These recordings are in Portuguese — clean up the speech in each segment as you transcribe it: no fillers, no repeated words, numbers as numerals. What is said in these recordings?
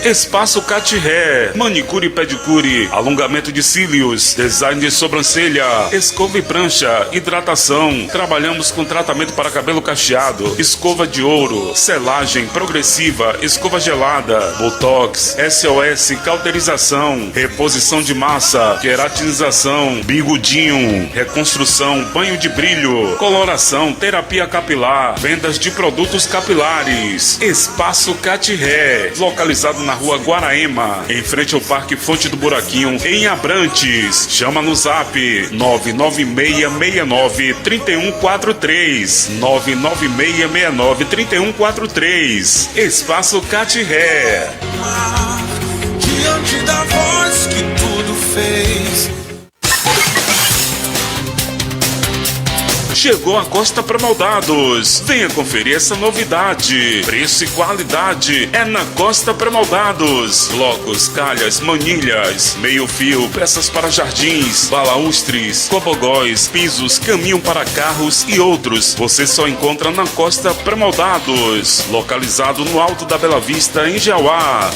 Espaço Catiré, manicure e pedicure, alongamento de cílios, design de sobrancelha, escova e prancha, hidratação. Trabalhamos com tratamento para cabelo cacheado, escova de ouro, selagem progressiva, escova gelada, botox, SOS, cauterização, reposição de massa, queratinização, bigodinho, reconstrução, banho de brilho, coloração, terapia capilar, vendas de produtos capilares. Espaço Catiré, localizado na rua Guaraema, em frente ao Parque Fonte do Buraquinho, em Abrantes. Chama no zap 99669-3143, 99669-3143. Espaço Catiré. Diante da voz que tudo fez. Chegou a Costa Pré-Moldados. Venha conferir essa novidade. Preço e qualidade é na Costa Pré-Moldados. Blocos, calhas, manilhas, meio fio, peças para jardins, balaústres, cobogóis, pisos, caminhão para carros e outros. Você só encontra na Costa Pré-Moldados. Localizado no Alto da Bela Vista, em Jauá.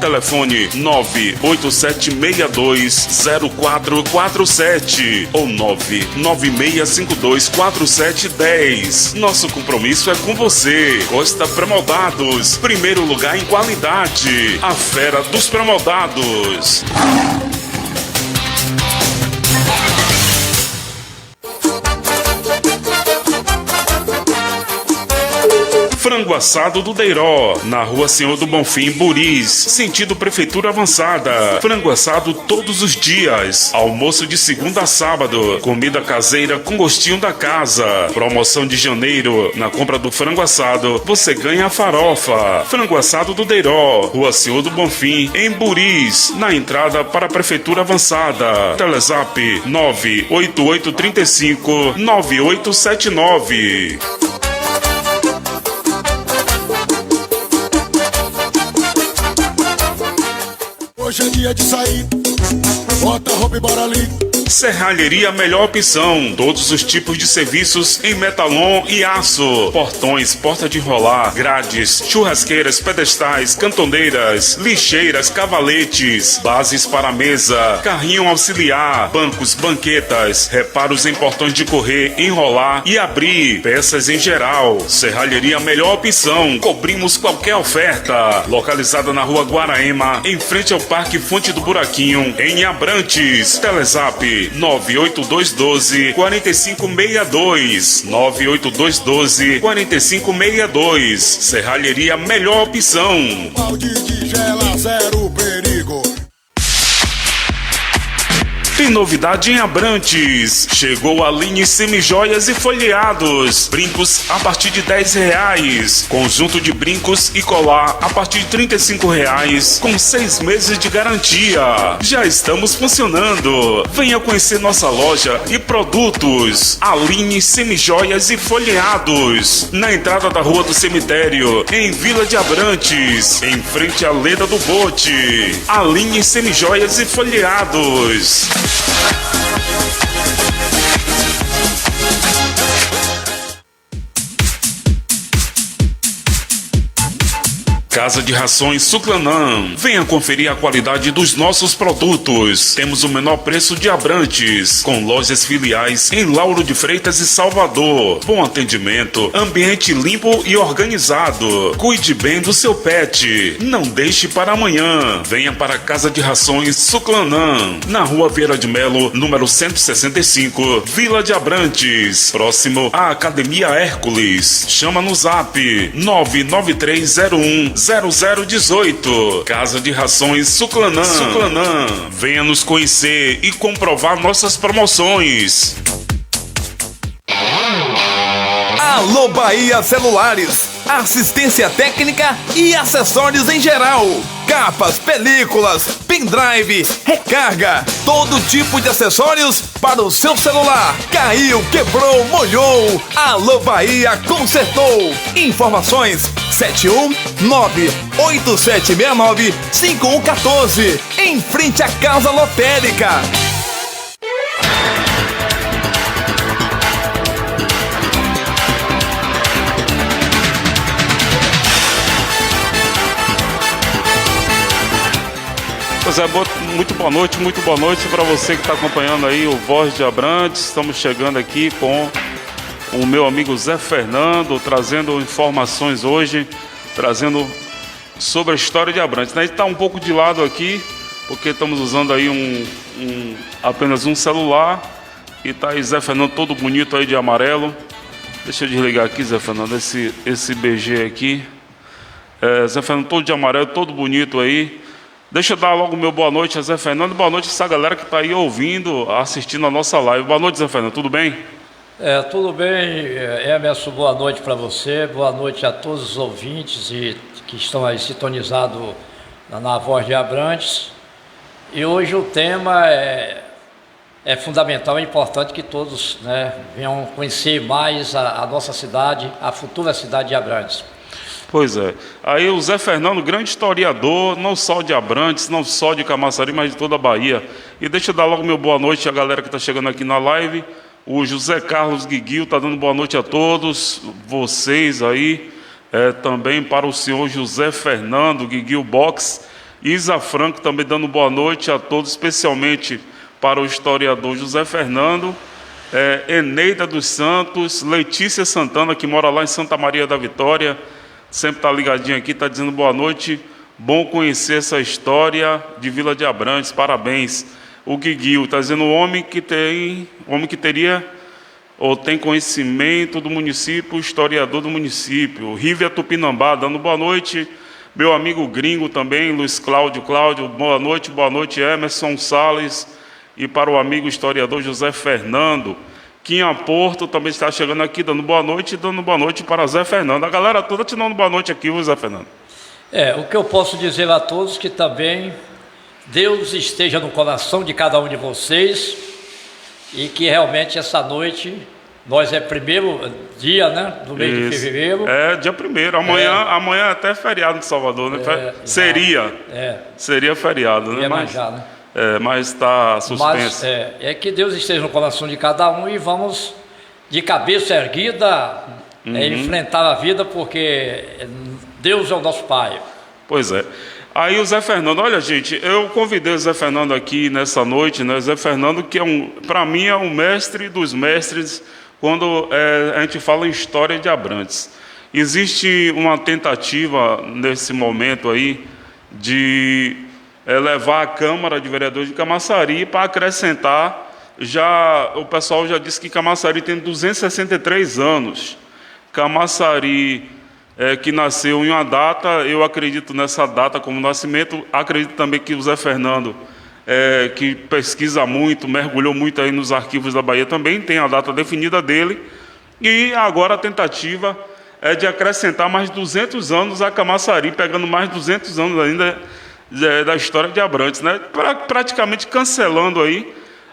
Telefone 987620447 ou 996524710. Nosso compromisso é com você. Costa Pré-Moldados, primeiro lugar em qualidade. A fera dos pré-moldados. Frango assado do Deiró, na rua Senhor do Bonfim, Buris, sentido Prefeitura Avançada. Frango assado todos os dias, almoço de segunda a sábado, comida caseira com gostinho da casa. Promoção de janeiro, na compra do frango assado, você ganha a farofa. Frango assado do Deiró, rua Senhor do Bonfim, em Buris, na entrada para a Prefeitura Avançada. Telezap 98835-9879. Hoje é dia de sair, bota a roupa e bora ali. Serralheria melhor opção, todos os tipos de serviços em metalon e aço, portões, porta de rolar, grades, churrasqueiras, pedestais, cantoneiras, lixeiras, cavaletes, bases para mesa, carrinho auxiliar, bancos, banquetas, reparos em portões de correr, enrolar e abrir, peças em geral. Serralheria melhor opção, cobrimos qualquer oferta. Localizada na rua Guaraema, em frente ao Parque Fonte do Buraquinho, em Abrantes. Telezap 98212-4562, 98212-4562. Serralheria melhor opção. Balde de gela, zero perigo. Tem novidade em Abrantes. Chegou a linha semijoias e folheados. Brincos a partir de R$10. Conjunto de brincos e colar a partir de R$35, com 6 meses de garantia. Já estamos funcionando. Venha conhecer nossa loja e produtos. Aline Semijoias e Folheados. Na entrada da Rua do Cemitério, em Vila de Abrantes, em frente à Leda do Bote. Aline Semijoias e Folheados. Casa de Rações Suclanã. Venha conferir a qualidade dos nossos produtos. Temos o menor preço de Abrantes, com lojas filiais em Lauro de Freitas e Salvador. Bom atendimento, ambiente limpo e organizado. Cuide bem do seu pet. Não deixe para amanhã. Venha para a Casa de Rações Suclanã, na Rua Vieira de Melo, número 165, Vila de Abrantes, próximo à Academia Hércules. Chama no zap 993010018. Casa de Rações Suclanã. Venha nos conhecer e comprovar nossas promoções. Alô Bahia Celulares, assistência técnica e acessórios em geral. Capas, películas, pendrive, recarga, todo tipo de acessórios para o seu celular. Caiu, quebrou, molhou, Alô Bahia consertou. Informações 719-8769-5114, em frente à Casa Lotérica. Pois é, muito boa noite para você que está acompanhando aí o Voz de Abrantes. Estamos chegando aqui com o meu amigo Zé Fernando, trazendo informações hoje, trazendo sobre a história de Abrantes. A gente está um pouco de lado aqui, porque estamos usando aí apenas um celular, e tá aí Zé Fernando todo bonito aí de amarelo. Deixa eu desligar aqui, Zé Fernando, esse BG aqui. Zé Fernando todo de amarelo, todo bonito aí. Deixa eu dar logo meu boa noite a Zé Fernando. Boa noite a essa galera que está aí ouvindo, assistindo a nossa live. Boa noite, Zé Fernando, tudo bem? Tudo bem, Emerson, boa noite para você, boa noite a todos os ouvintes que estão aí sintonizados na Voz de Abrantes. E hoje o tema é fundamental, é importante que todos, né, venham conhecer mais a nossa cidade, a futura cidade de Abrantes. Pois é. Aí o Zé Fernando, grande historiador, não só de Abrantes, não só de Camaçari, mas de toda a Bahia. E deixa eu dar logo meu boa noite à galera que está chegando aqui na live. O José Carlos Guiguil está dando boa noite a todos vocês aí. Também para o senhor José Fernando Guiguil Box. Isa Franco também dando boa noite a todos, especialmente para o historiador José Fernando. Eneida dos Santos, Letícia Santana, que mora lá em Santa Maria da Vitória, sempre está ligadinho aqui, está dizendo boa noite, bom conhecer essa história de Vila de Abrantes, parabéns. O Guiguil está dizendo homem que teria ou tem conhecimento do município, historiador do município. Rívia Tupinambá, dando boa noite. Meu amigo gringo também, Luiz Cláudio, boa noite Emerson Salles. E para o amigo historiador José Fernando. Quinha Porto também está chegando aqui, dando boa noite para Zé Fernando. A galera toda te dando boa noite aqui, Zé Fernando. O que eu posso dizer a todos que também Deus esteja no coração de cada um de vocês e que realmente essa noite, nós primeiro dia, né, do mês de fevereiro. Dia 1º, amanhã é até feriado em Salvador, né? Seria feriado, né? Mas está suspenso. Mas que Deus esteja no coração de cada um e vamos de cabeça erguida enfrentar a vida, porque Deus é o nosso Pai. Pois é. Aí o Zé Fernando, olha gente, eu convidei o Zé Fernando aqui nessa noite, né? Zé Fernando que para mim é um mestre dos mestres quando a gente fala em história de Abrantes. Existe uma tentativa nesse momento aí de levar a Câmara de Vereadores de Camaçari para acrescentar, o pessoal já disse que Camaçari tem 263 anos. Camaçari, que nasceu em uma data, eu acredito nessa data como nascimento, acredito também que o Zé Fernando, que pesquisa muito, mergulhou muito aí nos arquivos da Bahia, também tem a data definida dele, e agora a tentativa é de acrescentar mais 200 anos a Camaçari, pegando mais 200 anos ainda da história de Abrantes, né? Praticamente cancelando aí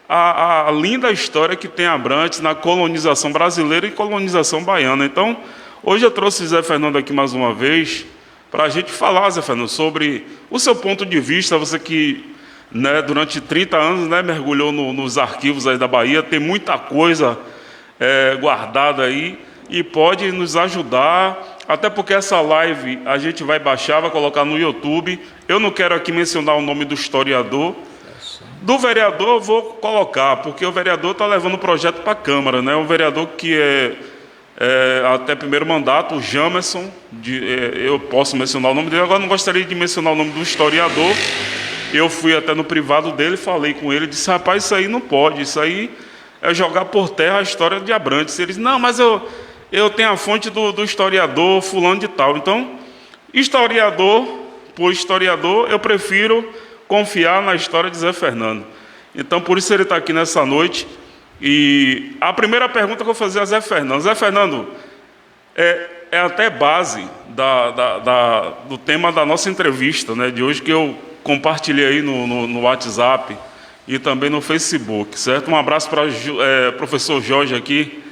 a linda história que tem Abrantes na colonização brasileira e colonização baiana. Então, hoje eu trouxe o Zé Fernando aqui mais uma vez para a gente falar, Zé Fernando, sobre o seu ponto de vista, você que, né, durante 30 anos, né, mergulhou nos arquivos aí da Bahia, tem muita coisa guardada aí e pode nos ajudar. Até porque essa live a gente vai baixar, vai colocar no YouTube. Eu não quero aqui mencionar o nome do historiador. Do vereador eu vou colocar, porque o vereador está levando o projeto para a Câmara, né? O vereador que até primeiro mandato, o Jamerson, eu posso mencionar o nome dele, agora não gostaria de mencionar o nome do historiador. Eu fui até no privado dele, falei com ele, disse, rapaz, isso aí não pode, isso aí é jogar por terra a história de Abrantes. Ele disse, não, mas eu tenho a fonte do historiador fulano de tal. Então, por historiador, eu prefiro confiar na história de Zé Fernando. Então, por isso ele está aqui nessa noite. E a primeira pergunta que eu vou fazer a Zé Fernando. Zé Fernando, é até base do tema da nossa entrevista, né, de hoje, que eu compartilhei aí no WhatsApp e também no Facebook, certo? Um abraço para o professor Jorge aqui.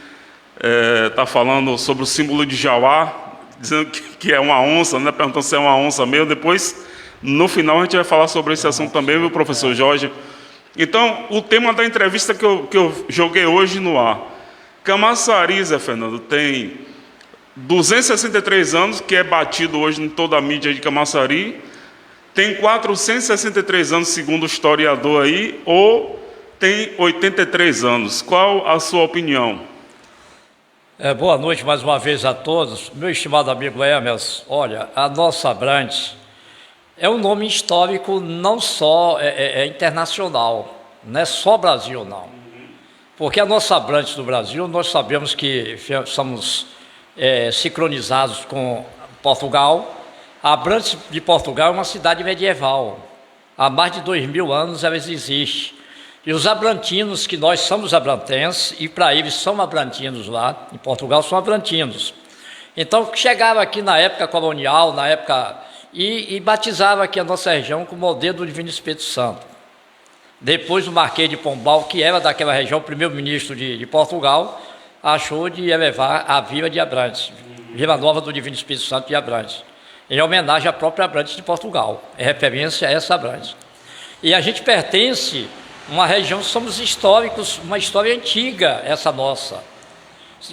Está falando sobre o símbolo de Jauá, dizendo que é uma onça, né? Perguntando se é uma onça mesmo. Depois, no final, a gente vai falar sobre esse assunto também, viu, professor Jorge? Então, o tema da entrevista que eu joguei hoje no ar. Camaçari, Zé Fernando, tem 263 anos, que é batido hoje em toda a mídia de Camaçari. tem 463 anos, segundo o historiador aí, ou tem 83 anos? Qual a sua opinião? Boa noite mais uma vez a todos. Meu estimado amigo Emerson, olha, a nossa Abrantes é um nome histórico não só internacional, não é só Brasil não. Porque a nossa Abrantes do Brasil, nós sabemos que somos sincronizados com Portugal. A Abrantes de Portugal é uma cidade medieval. Há mais de 2000 anos ela existe. E os abrantinos, que nós somos abrantenses, e para eles são abrantinos lá, em Portugal são abrantinos. Então, chegaram aqui na época colonial, e batizava aqui a nossa região com o modelo do Divino Espírito Santo. Depois o Marquês de Pombal, que era daquela região, o primeiro-ministro de Portugal, achou de elevar a Vila de Abrantes, Vila Nova do Divino Espírito Santo de Abrantes, em homenagem à própria Abrantes de Portugal, em referência a essa Abrantes. E a gente pertence a uma região, somos históricos, uma história antiga, essa nossa.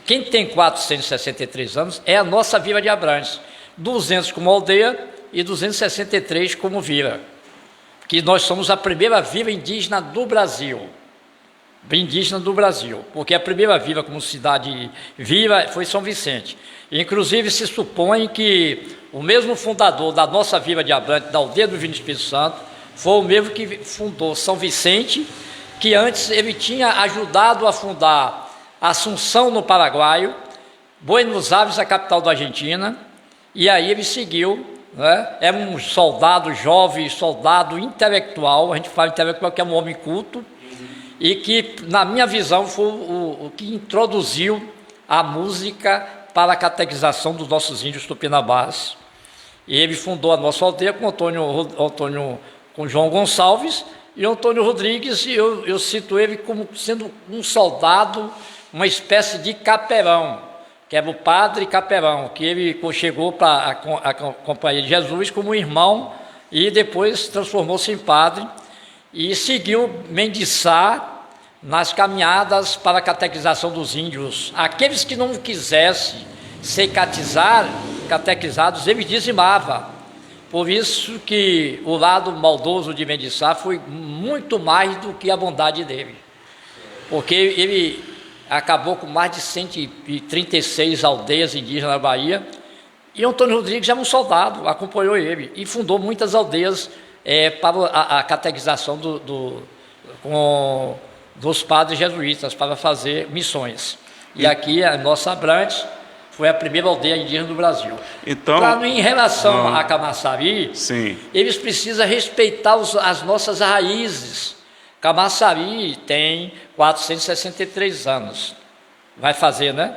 Quem tem 463 anos é a nossa Vila de Abrantes, 200 como aldeia e 263 como vila, que nós somos a primeira vila indígena do Brasil, porque a primeira vila como cidade viva foi São Vicente. Inclusive se supõe que o mesmo fundador da nossa Vila de Abrantes, da aldeia do Divino Espírito Santo, foi o mesmo que fundou São Vicente, que antes ele tinha ajudado a fundar Assunção no Paraguai, Buenos Aires, a capital da Argentina, e aí ele seguiu, né? É um soldado jovem, soldado intelectual, a gente fala intelectual que é um homem culto, e que, na minha visão, foi o que introduziu a música para a catequização dos nossos índios tupinambás. E ele fundou a nossa aldeia com João Gonçalves e Antônio Rodrigues, e eu cito ele como sendo um soldado, uma espécie de caperão, que era o padre caperão, que ele chegou para a Companhia de Jesus como irmão e depois transformou-se em padre e seguiu mendiçar nas caminhadas para a catequização dos índios. Aqueles que não quisessem ser catequizados, ele dizimava. Por isso que o lado maldoso de mendiçar foi muito mais do que a bondade dele, porque ele acabou com mais de 136 aldeias indígenas na Bahia, e Antônio Rodrigues era um soldado, acompanhou ele, e fundou muitas aldeias para a catequização dos padres jesuítas, para fazer missões. E aqui a nossa Abrantes foi a primeira aldeia indígena do Brasil. Então, em relação a Camaçari, sim, eles precisam respeitar as nossas raízes. Camaçari tem 463 anos. Vai fazer, né?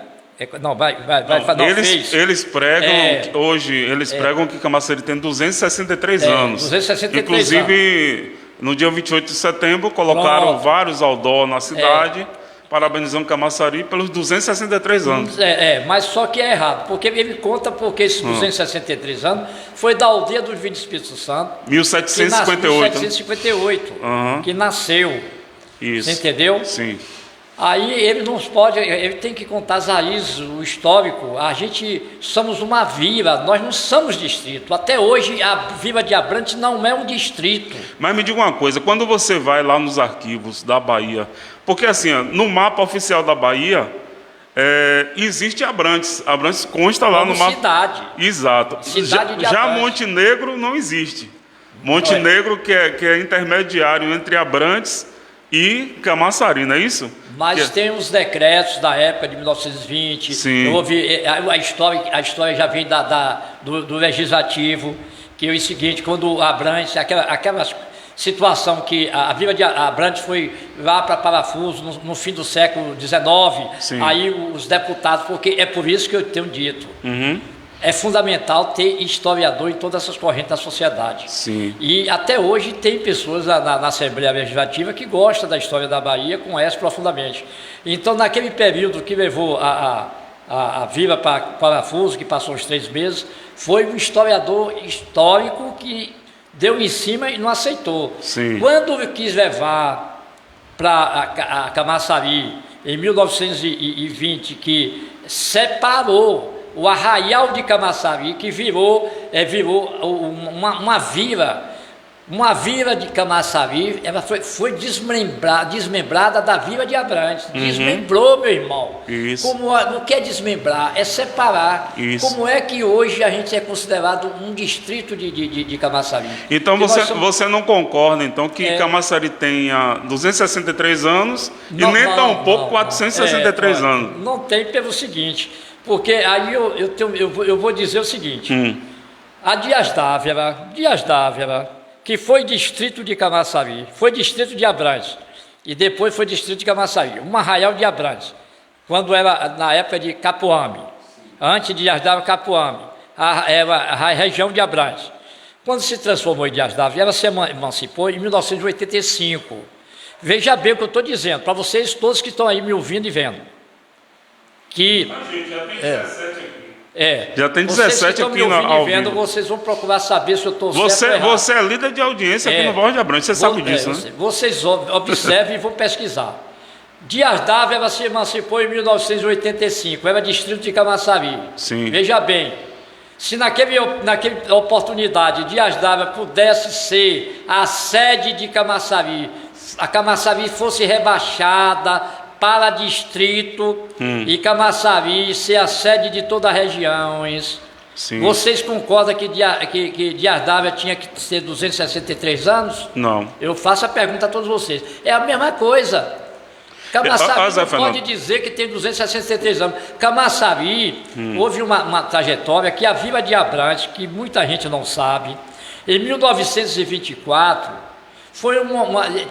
Eles pregam hoje, pregam que Camaçari tem 263 anos. 263 Inclusive, anos. No dia 28 de setembro, colocaram vários outdoors na cidade, parabenizando Camaçari pelos 263 anos. Mas só que é errado, porque ele conta porque esses 263 anos foi da aldeia do Divino Espírito Santo, 1758. 1758, que nasceu. Isso. Você entendeu? Sim. Aí ele não pode, ele tem que contar as raízes, o histórico. A gente somos uma vila, nós não somos distrito. Até hoje a Vila de Abrantes não é um distrito. Mas me diga uma coisa, quando você vai lá nos arquivos da Bahia, porque assim, no mapa oficial da Bahia, existe Abrantes. Abrantes consta lá no mapa. Cidade. Exato. Cidade de já Abrantes. Montenegro não existe. Montenegro que é intermediário entre Abrantes e Camaçari, não é isso? Mas tem os decretos da época de 1920. Sim. Eu ouvi, a história já vem do legislativo, que é o seguinte, quando Abrantes, aquela situação que a Vila de Abrantes foi lá para Parafuso no fim do século XIX, aí os deputados, porque é por isso que eu tenho dito, é fundamental ter historiador em todas essas correntes da sociedade. Sim. E até hoje tem pessoas na Assembleia Legislativa que gostam da história da Bahia, conhecem profundamente. Então, naquele período que levou a Vila para Parafuso, que passou os 3 meses, foi um historiador histórico que deu em cima e não aceitou. Sim. Quando quis levar para a Camaçari, em 1920, que separou o Arraial de Camaçari, que virou uma vila Uma vila de Camaçari, ela foi desmembrada da vila de Abrantes. Desmembrou, meu irmão. Isso. Não quer desmembrar, é separar. Isso. Como é que hoje a gente é considerado um distrito de Camaçari? Então você não concorda, então, que Camaçari tenha 263 anos e nem tão pouco 463 anos? Não tem pelo seguinte, porque aí eu vou dizer o seguinte. A Dias Dávila, que foi distrito de Camaçari, foi distrito de Abrantes, e depois foi distrito de Camaçari, um arraial de Abrantes, quando era na época de Capuame, antes de Dias Dávila, Capuame, era a região de Abrantes. Quando se transformou em Dias Dávila, ela se emancipou em 1985. Veja bem o que eu estou dizendo, para vocês todos que estão aí me ouvindo e vendo. Que, A gente já tem 17 aqui. Já tem vocês 17 que aqui estão me ouvindo ao e vendo, vivo. Vocês vão procurar saber se eu estou certo ou errado. Você é líder de audiência aqui no Voz de Abrantes, você sabe disso, né? Vocês observem e vão pesquisar. Dias Dávila, ela se emancipou em 1985, era distrito de Camaçari. Sim. Veja bem, se naquela oportunidade Dias Dávila pudesse ser a sede de Camaçari, a Camaçari fosse rebaixada para distrito e Camaçari ser a sede de todas as regiões. Sim. Vocês concordam que Dias Dávila tinha que ter 263 anos? Não. Eu faço a pergunta a todos vocês. É a mesma coisa. Camaçari não pode dizer que tem 263 anos. Camaçari, houve uma trajetória que a Vila de Abrantes, que muita gente não sabe, em 1924, foi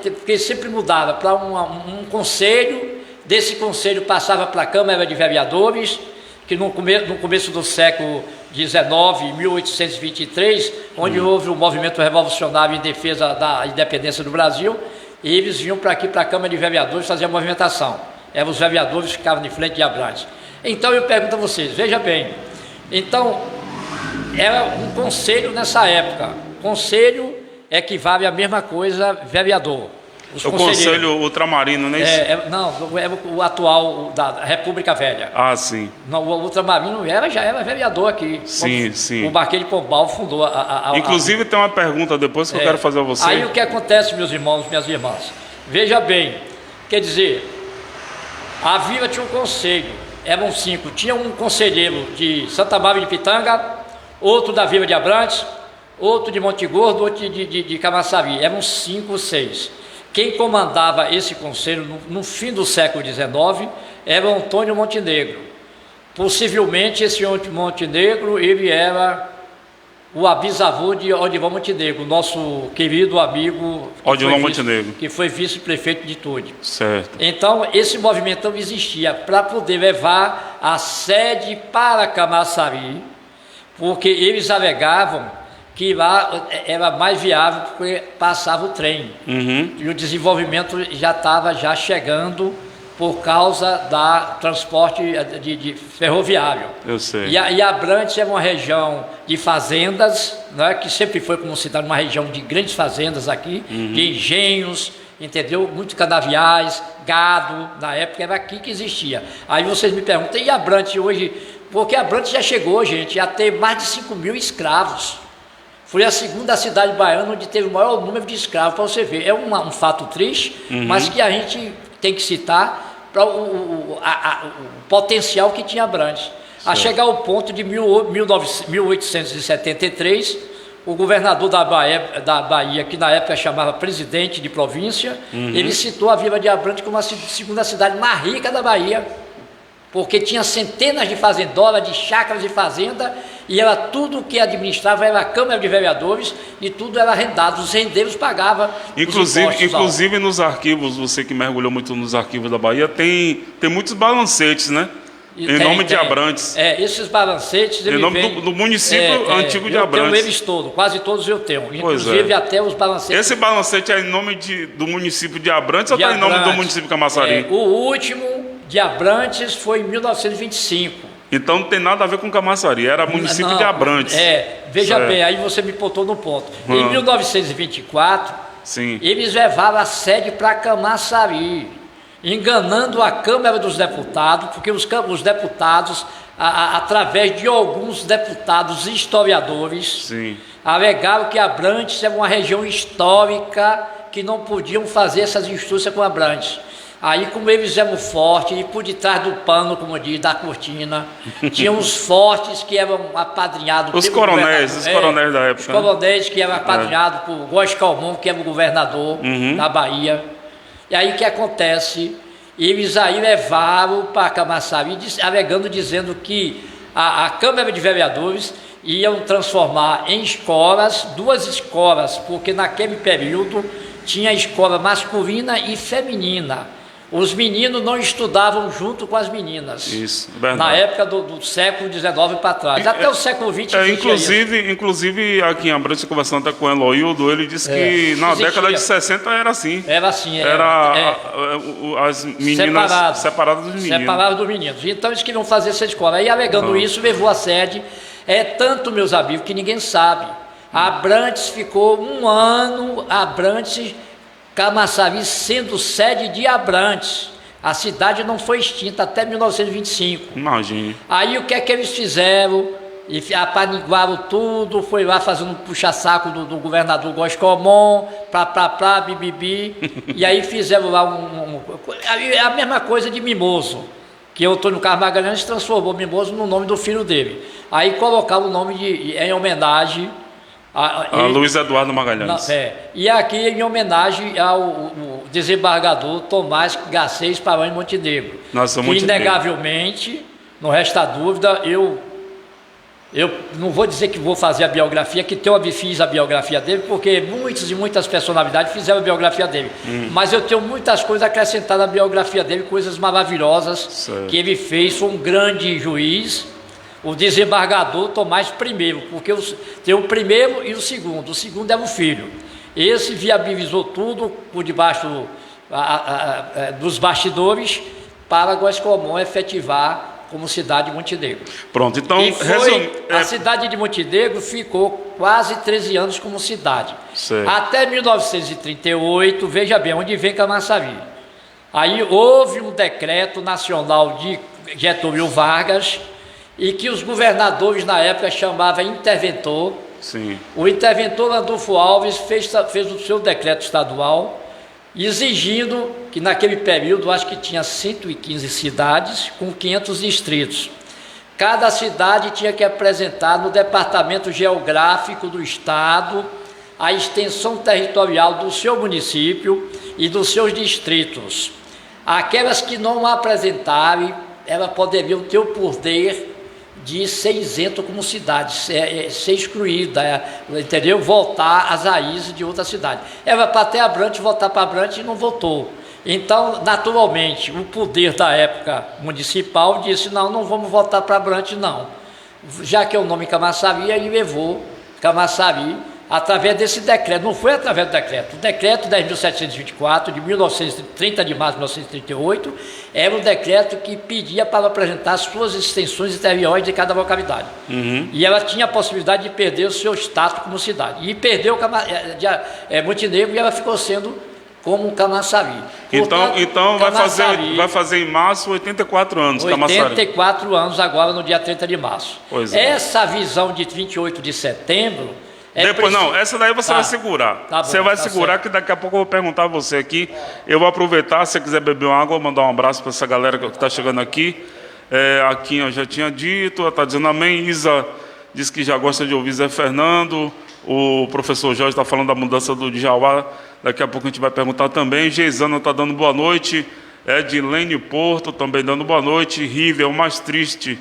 porque sempre mudava para um conselho, desse conselho passava para a Câmara de Vereadores, que no começo do século XIX, 1823, onde houve um movimento revolucionário em defesa da independência do Brasil, e eles vinham para aqui, para a Câmara de Vereadores, fazer a movimentação. Eram os vereadores que ficavam de frente de Abrantes. Então eu pergunto a vocês, veja bem, então era um conselho nessa época. Conselho equivale à mesma coisa vereador. O Conselho Ultramarino, não é isso? Não, é o atual da República Velha. Ah, sim. Não, o Ultramarino já era vereador aqui. Sim. O Marquês de Pombal fundou Inclusive tem uma pergunta depois que eu quero fazer a você. Aí o que acontece, meus irmãos, minhas irmãs? Veja bem, quer dizer, a vila tinha um conselho, eram 5. Tinha um conselheiro de Santa Maria de Pitanga, outro da Vila de Abrantes, outro de Monte Gordo, outro de Camaçari. Eram 5 ou 6. Quem comandava esse conselho no fim do século XIX era o Antônio Montenegro. Possivelmente esse Montenegro, ele era o bisavô de Odilon Montenegro, nosso querido amigo Odilon Montenegro, que foi vice-prefeito de Tude. Certo. Então esse movimento existia para poder levar a sede para Camaçari, porque eles alegavam que lá era mais viável porque passava o trem. E o desenvolvimento já estava chegando por causa da transporte de ferroviário. Eu sei. E Abrantes é uma região de fazendas, né, que sempre foi considerada uma região de grandes fazendas aqui, de engenhos, entendeu? Muitos canaviais, gado, na época era aqui que existia. Aí vocês me perguntam, e Abrantes hoje? Porque Abrantes já chegou, gente, a ter mais de 5.000 escravos. Foi a segunda cidade baiana onde teve o maior número de escravos, para você ver. É um fato triste, mas que a gente tem que citar para o potencial que tinha Abrantes. A chegar ao ponto de 1873, o governador da Bahia, que na época chamava presidente de província, ele citou a Vila de Abrantes como a segunda cidade mais rica da Bahia, porque tinha centenas de fazendolas, de chácaras de fazenda, e era tudo que administrava era a Câmara de Vereadores, e tudo era arrendado, os rendeiros pagavam inclusive nos arquivos, você que mergulhou muito nos arquivos da Bahia, tem muitos balancetes, né? Em nome de Abrantes. Esses balancetes... Em nome do município antigo de Abrantes. Eu tenho eles todos, quase todos eu tenho. Inclusive até os balancetes... Esse balancete é em nome do município de Abrantes ou está em nome do município de Camaçari? O último de Abrantes foi em 1925. Então não tem nada a ver com Camaçari, era município de Abrantes. Veja bem, aí você me botou no ponto. Em 1924, sim, eles levaram a sede para Camaçari. enganando a Câmara dos Deputados, porque os deputados, através de alguns deputados historiadores, Sim. alegaram que Abrantes é uma região histórica que não podiam fazer essas instâncias com Abrantes. Aí, como eles eram fortes, e por detrás do pano, como diz, da cortina, tinha uns fortes que eram apadrinhados Os coronéis da época. Os coronéis que eram apadrinhados por Góes Calmon, que era o governador da Bahia. E aí o que acontece? Eles aí levaram para Camaçari, alegando, dizendo que a Câmara de Vereadores iam transformar em escolas, 2 escolas, porque naquele período tinha escola masculina e feminina. Os meninos não estudavam junto com as meninas. Isso, verdade. Na época do século XIX para trás. Até o século XX inclusive, aqui em Abrantes, conversando até com o Eloildo, ele disse que na década de 60 era assim. Era assim. As meninas separadas dos meninos. Separadas dos meninos. Então eles queriam fazer essa escola. Aí, alegando isso, levou a sede. É tanto, meus amigos, que ninguém sabe. Abrantes ficou 1 ano, Camaçari sendo sede de Abrantes. A cidade não foi extinta até 1925. Imagine. Aí o que é que eles fizeram? E apaniguaram tudo, foi lá fazendo um puxa-saco do governador Góes Calmon, bibibi. E aí fizeram lá a mesma coisa de Mimoso, que o Antônio Carlos Magalhães transformou Mimoso no nome do filho dele. Aí colocaram o nome em homenagem a Luiz Eduardo Magalhães. E aqui em homenagem ao desembargador Tomás Garcês Paranhos Montenegro. Inegavelmente, não resta dúvida, eu não vou dizer que vou fazer a biografia, que eu fiz a biografia dele, porque muitas personalidades fizeram a biografia dele. Mas eu tenho muitas coisas a acrescentar na biografia dele, coisas maravilhosas que ele fez. Foi um grande juiz. O desembargador Tomás I, porque tem o primeiro e o segundo. O segundo era o filho. Esse viabilizou tudo por debaixo dos bastidores para Góes Calmon efetivar como cidade de Montenegro. Pronto, então... A cidade de Montenegro ficou quase 13 anos como cidade. Certo. Até 1938, veja bem, onde vem Camaçari. Aí houve um decreto nacional de Getúlio Vargas, e que os governadores na época chamavam interventor. Sim. O interventor Landulfo Alves fez o seu decreto estadual, exigindo que naquele período, acho que tinha 115 cidades com 500 distritos. Cada cidade tinha que apresentar no Departamento Geográfico do Estado a extensão territorial do seu município e dos seus distritos. Aquelas que não apresentarem, elas poderiam ter o poder de ser isento como cidade, ser excluída, entendeu? Voltar às raízes de outra cidade. Era para ter Abrantes, voltar para Abrantes e não voltou. Então, naturalmente, o poder da época municipal disse, não vamos voltar para Abrantes, não. Já que é o nome Camaçari, aí levou Camaçari através desse decreto. Não foi através do decreto. O decreto 10.724, de 30 de março de 1938, era um decreto que pedia para apresentar as suas extensões interiores de cada localidade. E ela tinha a possibilidade de perder o seu status como cidade. E perdeu Montenegro, e ela ficou sendo como Camaçari. Portanto, então vai fazer em março 84 anos, 84 anos agora, no dia 30 de março. Pois é. Essa visão de 28 de setembro... essa daí você vai segurar. Você vai segurar, que daqui a pouco eu vou perguntar a você aqui. Eu vou aproveitar, se você quiser beber uma água, mandar um abraço para essa galera que está chegando aqui. Aqui eu já tinha dito, ela está dizendo amém. Isa diz que já gosta de ouvir Zé Fernando. O professor Jorge está falando da mudança do Djauá. Daqui a pouco a gente vai perguntar também. Geisana está dando boa noite. Edilene Porto também dando boa noite. Rive, o mais triste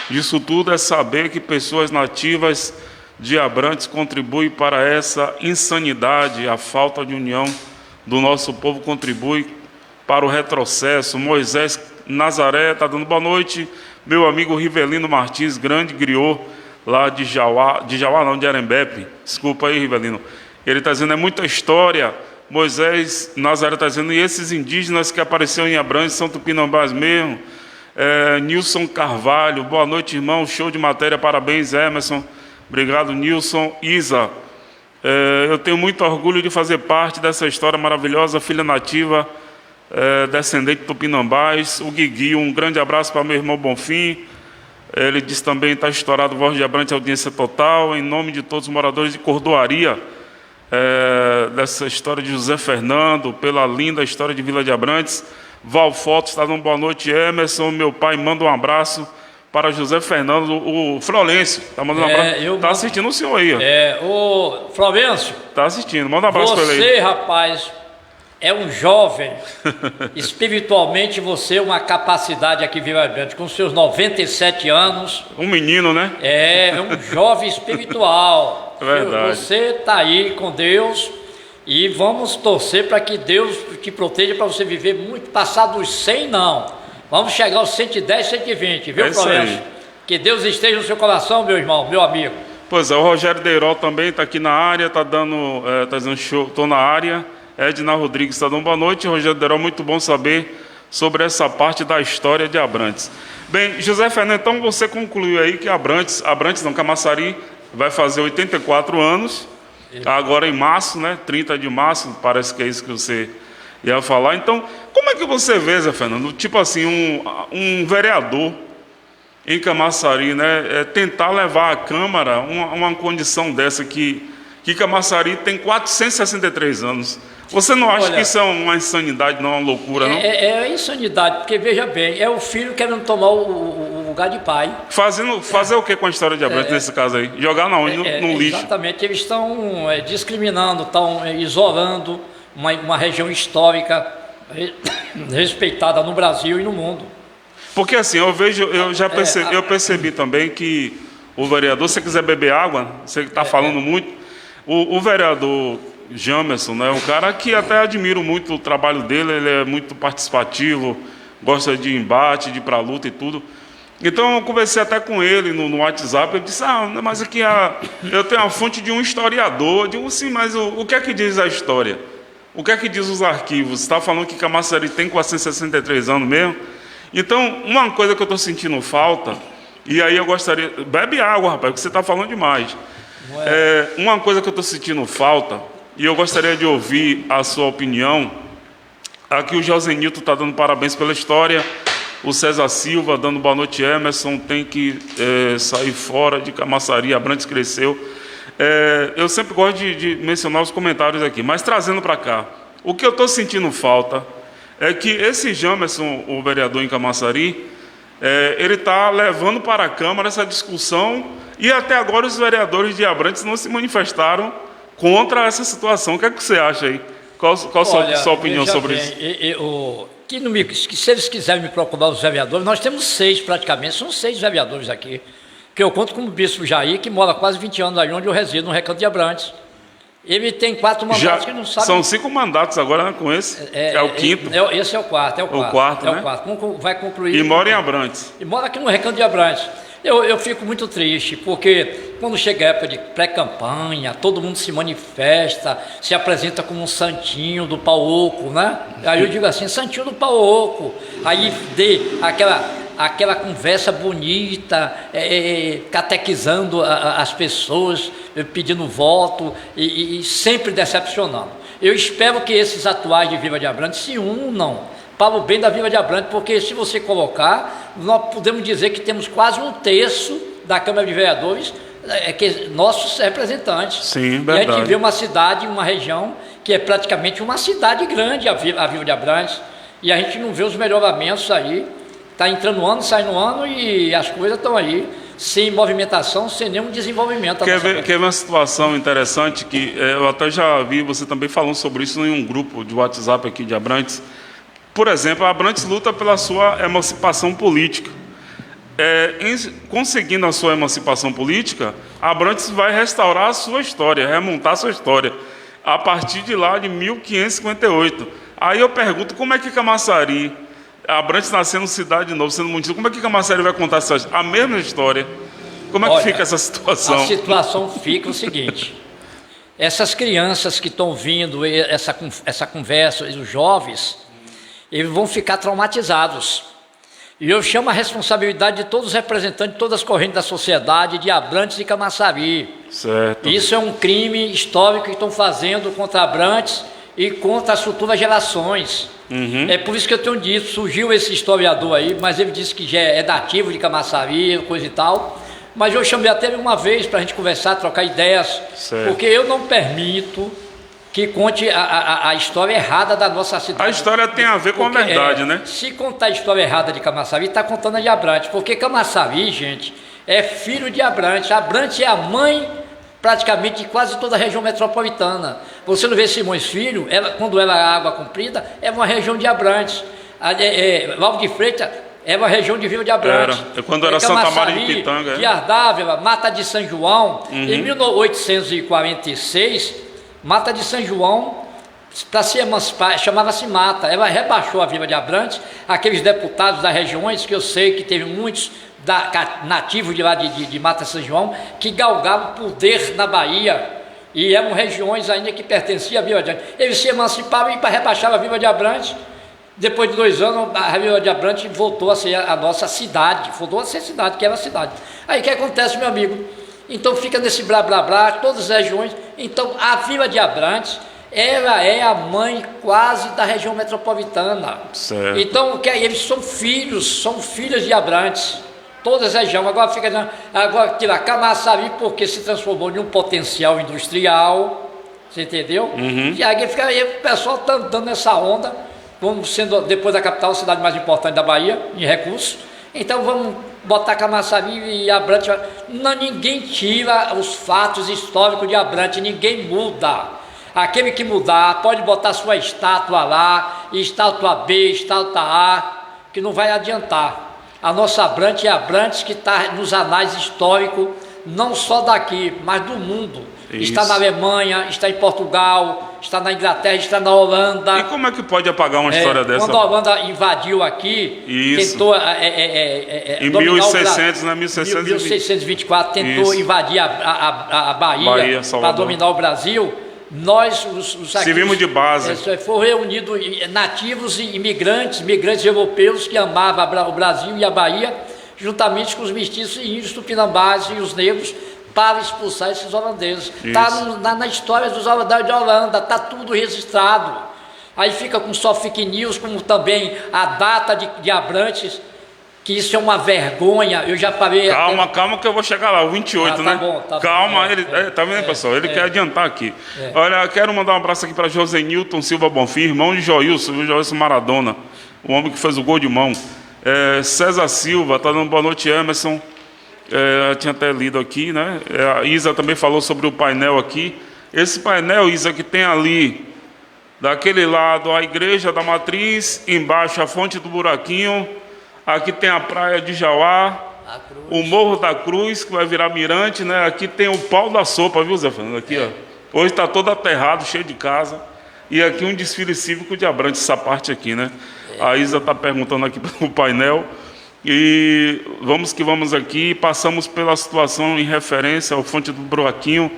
disso tudo é saber que pessoas nativas de Abrantes contribui para essa insanidade. A falta de união do nosso povo contribui para o retrocesso. Moisés Nazaré está dando boa noite. Meu amigo Rivelino Martins, grande griot lá de Arembepe. Desculpa aí, Rivelino. Ele está dizendo, é muita história. Moisés Nazaré está dizendo, e esses indígenas que apareceram em Abrantes são tupinambás mesmo. Nilson Carvalho, boa noite, irmão. Show de matéria, parabéns, Emerson. Obrigado, Nilson. Isa, eu tenho muito orgulho de fazer parte dessa história maravilhosa. Filha nativa descendente do Tupinambás. O Guigui, um grande abraço para meu irmão Bonfim. Ele diz também, está estourado Voz de Abrantes, audiência total, em nome de todos os moradores de Cordoaria, dessa história de José Fernando, pela linda história de Vila de Abrantes. Val Fotos está dando boa noite. Emerson, meu pai, manda um abraço para José Fernando. O Florencio está mandando um abraço. Está assistindo o senhor aí. O Florencio. Está assistindo, manda um abraço para ele aí. Você, rapaz, é um jovem. Espiritualmente, você é uma capacidade aqui vibrante. Com seus 97 anos. Um menino, né? É um jovem espiritual. É verdade. Você está aí com Deus. E vamos torcer para que Deus te proteja para você viver muito. Passar dos 100, não. Vamos chegar aos 110, 120, viu, Florencio? Que Deus esteja no seu coração, meu irmão, meu amigo. Pois é, o Rogério Deirol também está aqui na área, está dizendo show, estou na área. Edna Rodrigues está dando boa noite. Rogério Deirol, muito bom saber sobre essa parte da história de Abrantes. Bem, José Fernando, então você concluiu aí que Camaçari vai fazer 84 anos. Agora em março, né? 30 de março, parece que é isso que você ia falar. Então, como é que você vê, Zé Fernando, tipo assim, um vereador em Camaçari, né? Tentar levar à Câmara uma condição dessa que Camaçari tem 463 anos. Você não acha que isso é uma insanidade, não é uma loucura, não? É insanidade, porque veja bem, é o filho querendo tomar o lugar de pai. Fazer o que com a história de Abrantes nesse caso aí? Jogar na onde? No lixo? Exatamente, eles estão discriminando, estão isolando uma região histórica respeitada no Brasil e no mundo. Porque assim, eu percebi também que o vereador, se você quiser beber água, você está falando muito, o vereador Jamerson, né, um cara que até admiro muito o trabalho dele, ele é muito participativo, gosta de embate, de ir para a luta e tudo. Então eu conversei até com ele no WhatsApp, ele disse, mas aqui eu tenho a fonte de um historiador. Eu digo, sim, mas o que é que diz a história? O que é que diz os arquivos? Você está falando que Camaçari tem 463 anos mesmo? Então, uma coisa que eu estou sentindo falta, e aí eu gostaria... Bebe água, rapaz, porque você está falando demais. Uma coisa que eu estou sentindo falta, e eu gostaria de ouvir a sua opinião, aqui o Josenilton está dando parabéns pela história, o César Silva dando boa noite, Emerson, tem que sair fora de Camaçari, Abrantes cresceu. Eu sempre gosto de mencionar os comentários aqui, mas trazendo para cá, o que eu estou sentindo falta é que esse Jamerson, o vereador em Camaçari, ele está levando para a Câmara essa discussão, e até agora os vereadores de Abrantes não se manifestaram contra essa situação. O que é que você acha aí? Qual a sua opinião sobre isso? Se eles quiserem me procurar os vereadores, nós temos 6 praticamente, são 6 vereadores aqui, que eu conto como o bispo Jair, que mora quase 20 anos aí onde eu resido, no Recanto de Abrantes. Ele tem 4 mandatos que não sabe. São 5 mandatos agora, né, com esse? É o quinto? Esse é o quarto. O quarto, né? Vai concluir. E mora em Abrantes. E mora aqui no Recanto de Abrantes. Eu fico muito triste, porque quando chega a época de pré-campanha, todo mundo se manifesta, se apresenta como um santinho do pau oco, né? Aí eu digo assim, santinho do pau oco. Aí aquela conversa bonita, catequizando as pessoas, pedindo voto e sempre decepcionando. Eu espero que esses atuais de Vila de Abrantes se unam para o bem da Vila de Abrantes, porque se você colocar, nós podemos dizer que temos quase 1/3 da Câmara de Vereadores, nossos representantes. Sim, verdade. E a gente vê uma cidade, uma região, que é praticamente uma cidade grande, a Vila de Abrantes, e a gente não vê os melhoramentos aí. Está entrando ano, saindo ano, e as coisas estão aí, sem movimentação, sem nenhum desenvolvimento. Quer ver uma situação interessante, que eu até já vi você também falando sobre isso em um grupo de WhatsApp aqui de Abrantes. Por exemplo, a Abrantes luta pela sua emancipação política. Conseguindo a sua emancipação política, a Abrantes vai restaurar a sua história, remontar a sua história, a partir de lá de 1558. Aí eu pergunto, como é que Camaçari, Abrantes nascendo cidade de novo, sendo município, como é que Camaçari vai contar a mesma história? Como é que fica essa situação? A situação fica o seguinte, essas crianças que estão vindo, essa conversa, os jovens, eles vão ficar traumatizados. E eu chamo a responsabilidade de todos os representantes de todas as correntes da sociedade, de Abrantes e Camaçari. Certo. Isso é um crime histórico que estão fazendo contra Abrantes e contra as futuras gerações. É por isso que eu tenho dito, surgiu esse historiador aí, mas ele disse que já é nativo de Camaçari, coisa e tal. Mas eu chamei até uma vez para a gente conversar, trocar ideias, porque eu não permito que conte a história errada da nossa cidade. A história tem a ver com a verdade, né? Se contar a história errada de Camaçari, está contando a de Abrantes, porque Camaçari, gente, é filho de Abrantes. Abrantes é a mãe praticamente de quase toda a região metropolitana. Você não vê Simões Filho, quando era água comprida, é uma região de Abrantes. Valdo de Freitas é uma região de Vila de Abrantes. Quando era Santa Maria de Pitanga. De Ardávila, Mata de São João. Em 1846, Mata de São João, para se emancipar, chamava-se Mata. Ela rebaixou a Vila de Abrantes. Aqueles deputados das regiões, que eu sei que teve muitos nativos de lá de Mata de São João, que galgavam poder na Bahia. E eram regiões ainda que pertenciam à Vila de Abrantes. Eles se emancipavam e para rebaixar a Vila de Abrantes. Depois de 2 anos, a Vila de Abrantes voltou a ser a nossa cidade, voltou a ser cidade, que era a cidade. Aí o que acontece, meu amigo? Então fica nesse blá blá blá, todas as regiões. Então a Vila de Abrantes, ela é a mãe quase da região metropolitana. Certo. Então eles são filhos de Abrantes, todas as regiões. Agora fica dizendo, agora tirar Camaçari porque se transformou em um potencial industrial, você entendeu? E aí o pessoal está dando essa onda, como sendo, depois da capital, a cidade mais importante da Bahia, em recursos. Então vamos botar Camaçari e Abrantes. Não, ninguém tira os fatos históricos de Abrantes, ninguém muda. Aquele que mudar pode botar sua estátua lá, estátua B, estátua A, que não vai adiantar. A nossa Abrantes é Abrantes que está nos anais históricos, não só daqui, mas do mundo. Isso. Está na Alemanha, está em Portugal, está na Inglaterra, está na Holanda. E como é que pode apagar uma história dessa? Quando a Holanda invadiu aqui, tentou em 1600, né? 1624, tentou invadir a Bahia para dominar o Brasil. Nós, os servimos de base. Foram reunidos nativos e imigrantes europeus que amavam o Brasil e a Bahia, juntamente com os mestiços e índios tupinambás e os negros, para expulsar esses holandeses. Está na história dos holandeses de Holanda, está tudo registrado. Aí fica com só fake news, como também a data de Abrantes, que isso é uma vergonha. Eu já parei... Calma que eu vou chegar lá, o 28, né? Calma, tá vendo, pessoal? Ele quer adiantar aqui. Olha, quero mandar um abraço aqui para José Nilton Silva Bonfim, irmão de Joilson Maradona, o homem que fez o gol de mão. César Silva, tá dando boa noite, Emerson. Tinha até lido aqui, né? A Isa também falou sobre o painel aqui. Esse painel, Isa, que tem ali, daquele lado, a Igreja da Matriz, embaixo a Fonte do Buraquinho, aqui tem a Praia de Jauá, o Morro da Cruz, que vai virar mirante, né? Aqui tem o Pau da Sopa, viu, Zé Fernando? Aqui, ó. Hoje está todo aterrado, cheio de casa. E aqui um desfile cívico de Abrantes, essa parte aqui, né? A Isa está perguntando aqui no painel. E vamos que vamos aqui, passamos pela situação em referência ao Fonte do Buraquinho,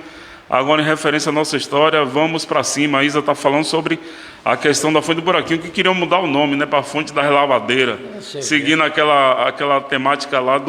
agora em referência à nossa história, vamos para cima. A Isa está falando sobre a questão da Fonte do Buraquinho, que queriam mudar o nome, né, para a Fonte da Lavadeira, seguindo aquela temática lá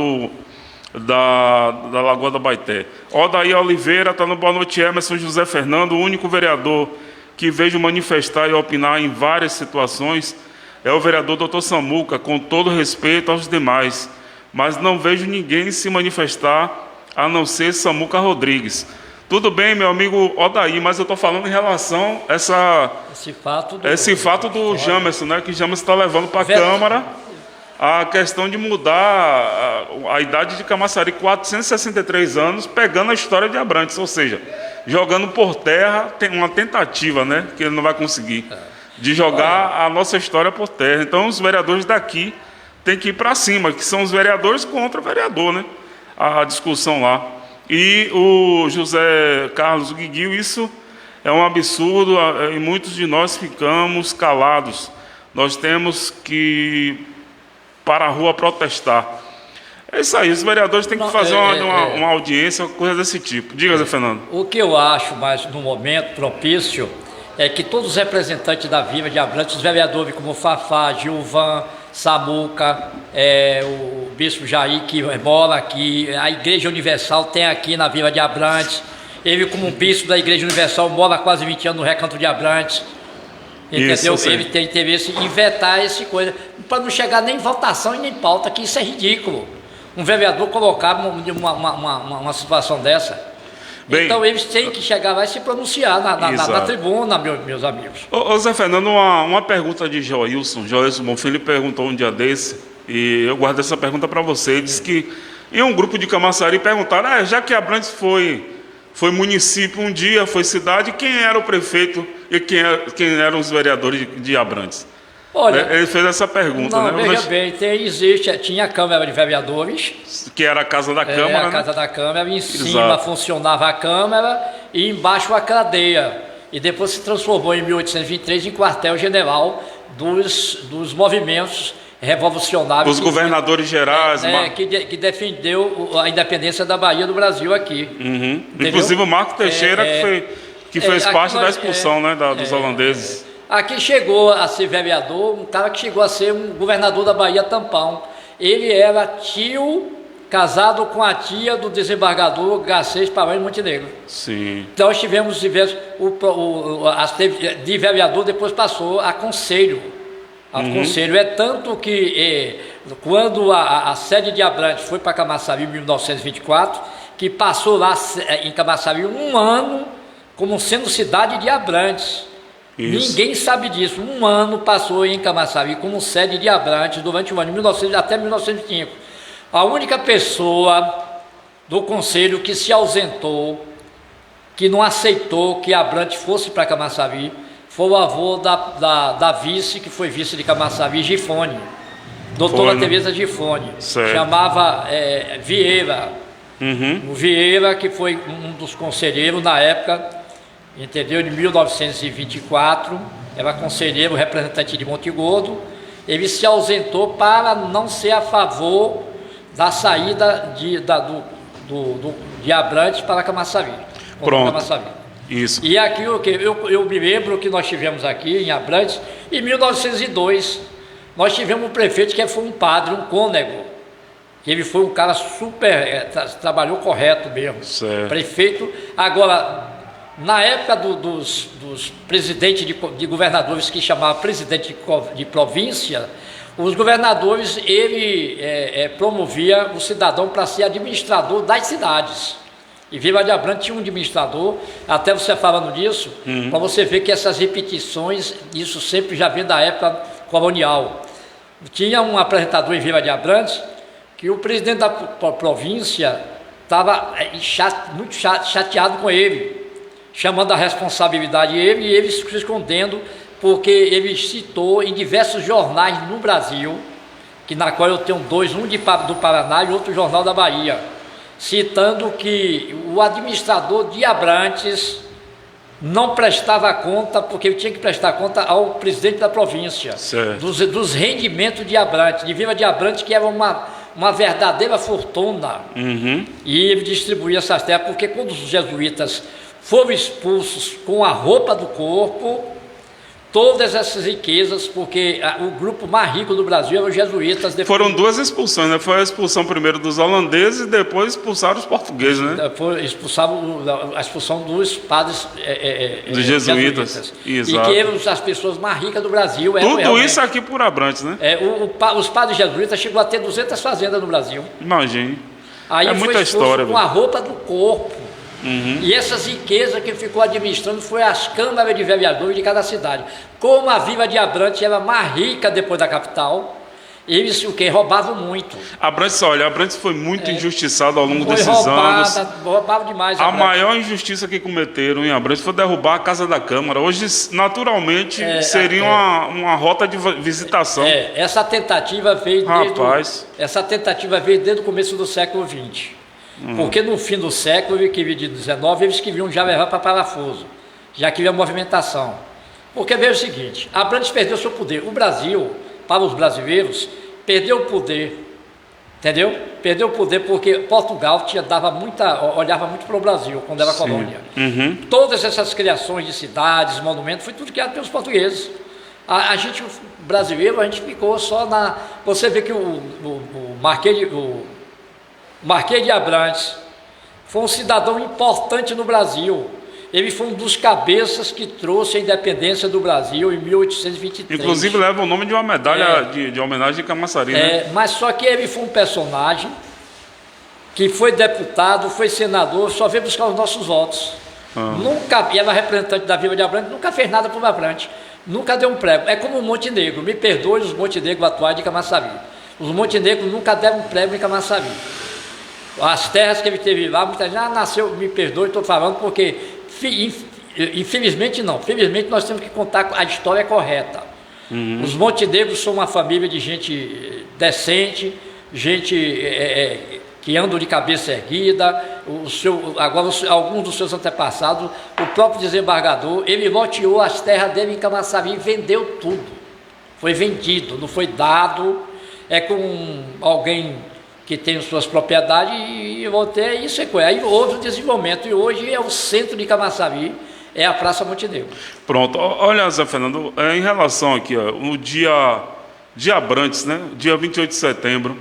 da Lagoa da Baité. Odaí Oliveira está no Boa Noite, Emerson. José Fernando, o único vereador que vejo manifestar e opinar em várias situações é o vereador Dr. Samuca, com todo respeito aos demais, mas não vejo ninguém se manifestar a não ser Samuca Rodrigues. Tudo bem, meu amigo Odaí, mas eu estou falando em relação a esse fato do Jamerson, né, que Jamerson está levando para a Câmara a questão de mudar a idade de Camaçari, 463 anos, pegando a história de Abrantes, ou seja, jogando por terra, tem uma tentativa, né, que ele não vai conseguir, de jogar a nossa história por terra. Então os vereadores daqui têm que ir para cima, que são os vereadores contra o vereador, né? A discussão lá. E o José Carlos Guiguil, isso é um absurdo e muitos de nós ficamos calados. Nós temos que ir para a rua protestar. É isso aí, os vereadores têm que fazer uma audiência, coisa desse tipo. Diga, Zé Fernando. O que eu acho mais no momento propício é que todos os representantes da Vila de Abrantes, os vereadores como Fafá, Gilvan, Samuca, o Bispo Jair, que mora aqui, a Igreja Universal tem aqui na Vila de Abrantes, ele como bispo da Igreja Universal mora há quase 20 anos no Recanto de Abrantes, Entendeu? Isso, Ele tem interesse em vetar essa coisa, para não chegar nem em votação e nem pauta, que isso é ridículo. Um vereador colocar uma situação dessa. Bem, então eles têm que chegar lá e se pronunciar na tribuna, meus amigos. Ô Zé Fernando, uma pergunta de Joilson Bonfim perguntou um dia desse, e eu guardo essa pergunta para você. Ele disse que em um grupo de Camaçari perguntaram, já que Abrantes foi município um dia, foi cidade, quem era o prefeito e quem eram os vereadores de Abrantes? Olha, ele fez essa pergunta, não, né? Veja bem, tinha a Câmara de Vereadores, que era a Casa da Câmara, a Casa né? da Câmara, em cima Exato. funcionava a Câmara e embaixo a cadeia. E depois se transformou em 1823 em quartel-general dos movimentos revolucionários. Os governadores gerais. Que defendeu a independência da Bahia do Brasil aqui. Uhum. Inclusive o Marco Teixeira, que fez parte da expulsão, né, dos holandeses. Aqui chegou a ser vereador um cara que chegou a ser um governador da Bahia Tampão. Ele era tio casado com a tia do desembargador Garcês Paranhos Montenegro. Sim. Então nós tivemos de vereador, depois passou a conselho. Conselho é tanto que quando a sede de Abrantes foi para Camaçari em 1924, que passou lá em Camaçari um ano como sendo cidade de Abrantes. Isso. Ninguém sabe disso. Um ano passou em Camaçari como sede de Abrantes durante o ano de 1900 até 1905. A única pessoa do conselho que se ausentou, que não aceitou que Abrantes fosse para Camaçari, foi o avô da vice, que foi vice de Camaçari, Gifone, doutora Teresa Gifone. Certo. Chamava Vieira. Uhum. O Vieira, que foi um dos conselheiros na época, entendeu? De 1924, era conselheiro representante de Montegordo. Ele se ausentou para não ser a favor da saída de Abrantes para Camaçari. Pronto. Camaçari. Isso. E aqui eu me lembro que nós tivemos aqui em Abrantes, em 1902, nós tivemos um prefeito que foi um padre, um cônego. Ele foi um cara super, trabalhou correto mesmo. Certo. Prefeito. Agora, na época dos presidentes de governadores, que chamava presidente de província, os governadores, ele promovia o cidadão para ser administrador das cidades. E Vila de Abrantes tinha um administrador, até você falando disso, para você ver que essas repetições, isso sempre já vem da época colonial. Tinha um apresentador em Vila de Abrantes, que o presidente da província estava muito chateado com ele, chamando a responsabilidade ele, e ele se escondendo, porque ele citou em diversos jornais no Brasil, que na qual eu tenho dois, um do Paraná e outro jornal da Bahia, citando que o administrador de Abrantes não prestava conta, porque ele tinha que prestar conta ao presidente da província, dos rendimentos de Abrantes, de Vila de Abrantes, que era uma verdadeira fortuna. Uhum. E ele distribuía essas terras, porque quando os jesuítas foram expulsos com a roupa do corpo, todas essas riquezas, porque o grupo mais rico do Brasil eram os jesuítas. Foram duas expulsões, né? Foi a expulsão primeiro dos holandeses e depois expulsaram os portugueses, né? Foi a expulsão dos padres dos jesuítas. Exato. E que eram as pessoas mais ricas do Brasil. Tudo isso aqui por Abrantes, né? Os padres jesuítas chegou a ter 200 fazendas no Brasil. Imagine. Aí é muita história. Com a roupa do corpo. Uhum. E essas riquezas que ficou administrando foi as câmaras de vereadores de cada cidade. Como a Vila de Abrantes era mais rica depois da capital, eles roubavam muito. Abrantes foi muito injustiçado ao longo desses anos. Roubavam demais. A maior injustiça que cometeram em Abrantes foi derrubar a Casa da Câmara. Hoje, naturalmente, seria uma rota de visitação. Essa tentativa veio desde o começo do século XX. Porque no fim do século, que de 19, eles queriam já levar para parafuso, já queriam movimentação. Porque veja o seguinte, Abrantes perdeu seu poder. O Brasil, para os brasileiros, perdeu o poder, entendeu? Perdeu o poder porque Portugal olhava muito para o Brasil quando era colônia. Uhum. Todas essas criações de cidades, monumentos, foi tudo criado pelos portugueses. A gente, brasileiro, a gente ficou só na... Você vê que o Marquês de Abrantes foi um cidadão importante no Brasil. Ele foi um dos cabeças que trouxe a independência do Brasil em 1823. Inclusive leva o nome de uma medalha de homenagem de Camaçari, né? Mas só que ele foi um personagem que foi deputado, foi senador, só veio buscar os nossos votos. Nunca, e era representante da Vila de Abrantes, nunca fez nada por Abrantes, nunca deu um prego. É como o Montenegro, me perdoe os Montenegros atuais de Camaçari. Os Montenegros nunca deram um prego em Camaçari. As terras que ele teve lá, muita gente nasceu, me perdoe, estou falando porque, infelizmente não, felizmente nós temos que contar a história correta. Os Montenegros são uma família de gente decente, gente que andam de cabeça erguida. Agora, alguns dos seus antepassados, o próprio desembargador, ele loteou as terras dele em Camaçari e vendeu tudo. Foi vendido, não foi dado. É com alguém que tem suas propriedades e voltei, isso é coisa. Aí houve o desenvolvimento e hoje é o centro de Camaçari, é a Praça Montenegro. Pronto, olha, Zé Fernando, em relação aqui, ó, no dia de Abrantes, né, dia 28 de setembro,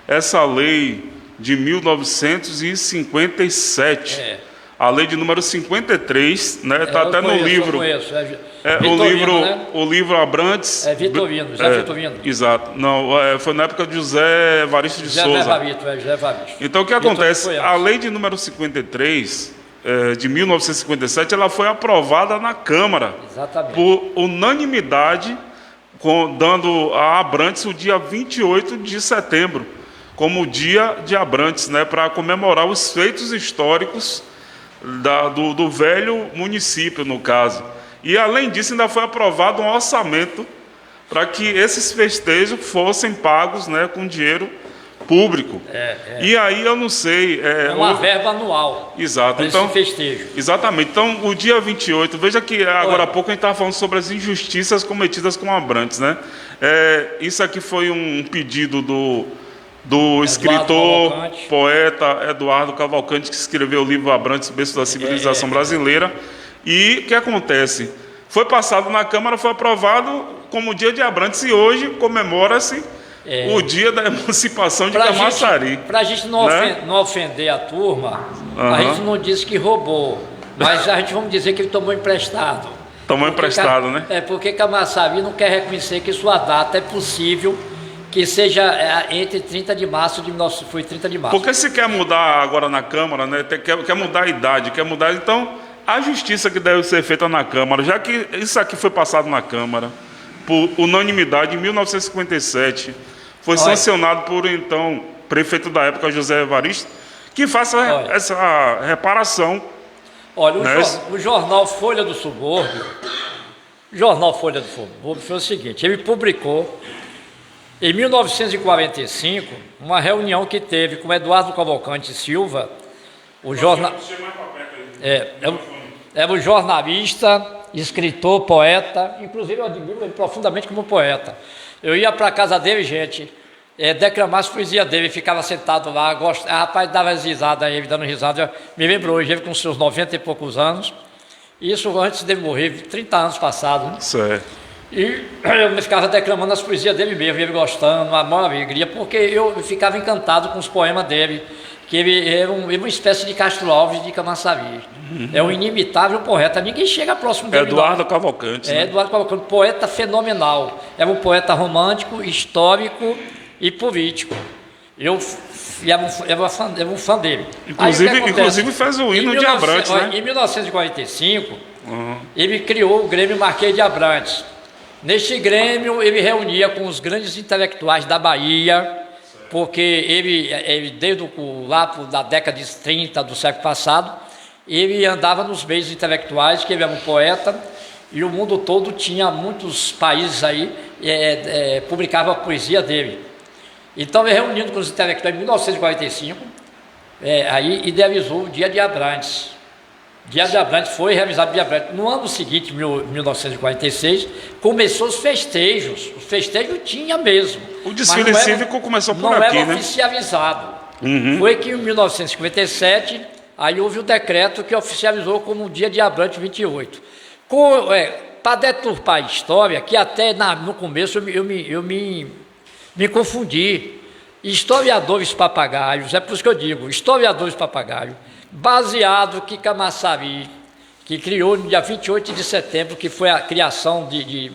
essa lei de 1957, a lei de número 53, né, está até no livro. O livro Abrantes. É Vitorino, José Vitorino. Exato. Não, foi na época de José Evaristo de Souza. José Evaristo. Então o que acontece? A lei de número 53, de 1957, ela foi aprovada na Câmara. Exatamente. Por unanimidade, dando a Abrantes o dia 28 de setembro, como o dia de Abrantes, né, para comemorar os feitos históricos do velho município, no caso. E, além disso, ainda foi aprovado um orçamento para que esses festejos fossem pagos, né, com dinheiro público. E aí, eu não sei... uma verba anual. Exato. Então, esse festejo. Exatamente. Então, o dia 28, veja que agora há pouco a gente estava falando sobre as injustiças cometidas com Abrantes, né? Isso aqui foi um pedido do escritor, poeta Eduardo Cavalcante, que escreveu o livro Abrantes, Berço da Civilização Brasileira. E o que acontece? Foi passado na Câmara, foi aprovado como dia de Abrantes e hoje comemora-se o dia da emancipação de Camaçari. Para a gente não ofender a turma, a gente não disse que roubou, mas a gente vamos dizer que ele tomou emprestado. Tomou emprestado, né? Porque Camaçari não quer reconhecer que sua data é possível que seja entre 30 de março de 1900, foi 30 de março. Porque se quer mudar agora na Câmara, né, quer mudar a idade, quer mudar, então a justiça que deve ser feita na Câmara, já que isso aqui foi passado na Câmara por unanimidade em 1957, foi sancionado por então prefeito da época José Evaristo, que faça essa reparação. Olha, o jornal Folha do Subúrbio, foi o seguinte: ele publicou em 1945 uma reunião que teve com Eduardo Cavalcante Silva, o era um jornalista, escritor, poeta, inclusive eu admiro ele profundamente como poeta. Eu ia para a casa dele, gente, declamar as poesias dele, ficava sentado lá, rapaz, dava risada, ele dando risada. Me lembrou hoje, ele com seus 90 e poucos anos, isso antes dele morrer, 30 anos passados, né? Certo. E eu ficava declamando as poesias dele mesmo, ele gostando, uma maior alegria, porque eu ficava encantado com os poemas dele, que ele era uma espécie de Castro Alves de Camaçari. É um inimitável poeta, ninguém chega próximo dele. Eduardo Cavalcante. Eduardo Cavalcante, poeta fenomenal. É um poeta romântico, histórico e político. Eu era um fã dele. Inclusive fez o hino de Abrantes, né? Em 1945, ele criou o Grêmio Marquês de Abrantes. Neste Grêmio, ele reunia com os grandes intelectuais da Bahia, porque ele desde lá da década de 30 do século passado, ele andava nos meios intelectuais, que ele era um poeta, e o mundo todo tinha muitos países aí, publicava a poesia dele. Então, ele reunindo com os intelectuais em 1945, aí idealizou o Dia de Abrantes. Dia de Abrantes foi realizado dia de Abrantes. No ano seguinte, 1946, começou os festejos. O festejo tinha mesmo. O desfile cívico começou por aqui, né? Não era oficializado. Foi que em 1957, aí houve o decreto que oficializou como o Dia de Abrantes 28. Para deturpar a história, que até no começo eu me confundi. Historiadores papagaios, é por isso que eu digo, historiadores papagaios, baseado que Camaçari, que criou no dia 28 de setembro, que foi a criação de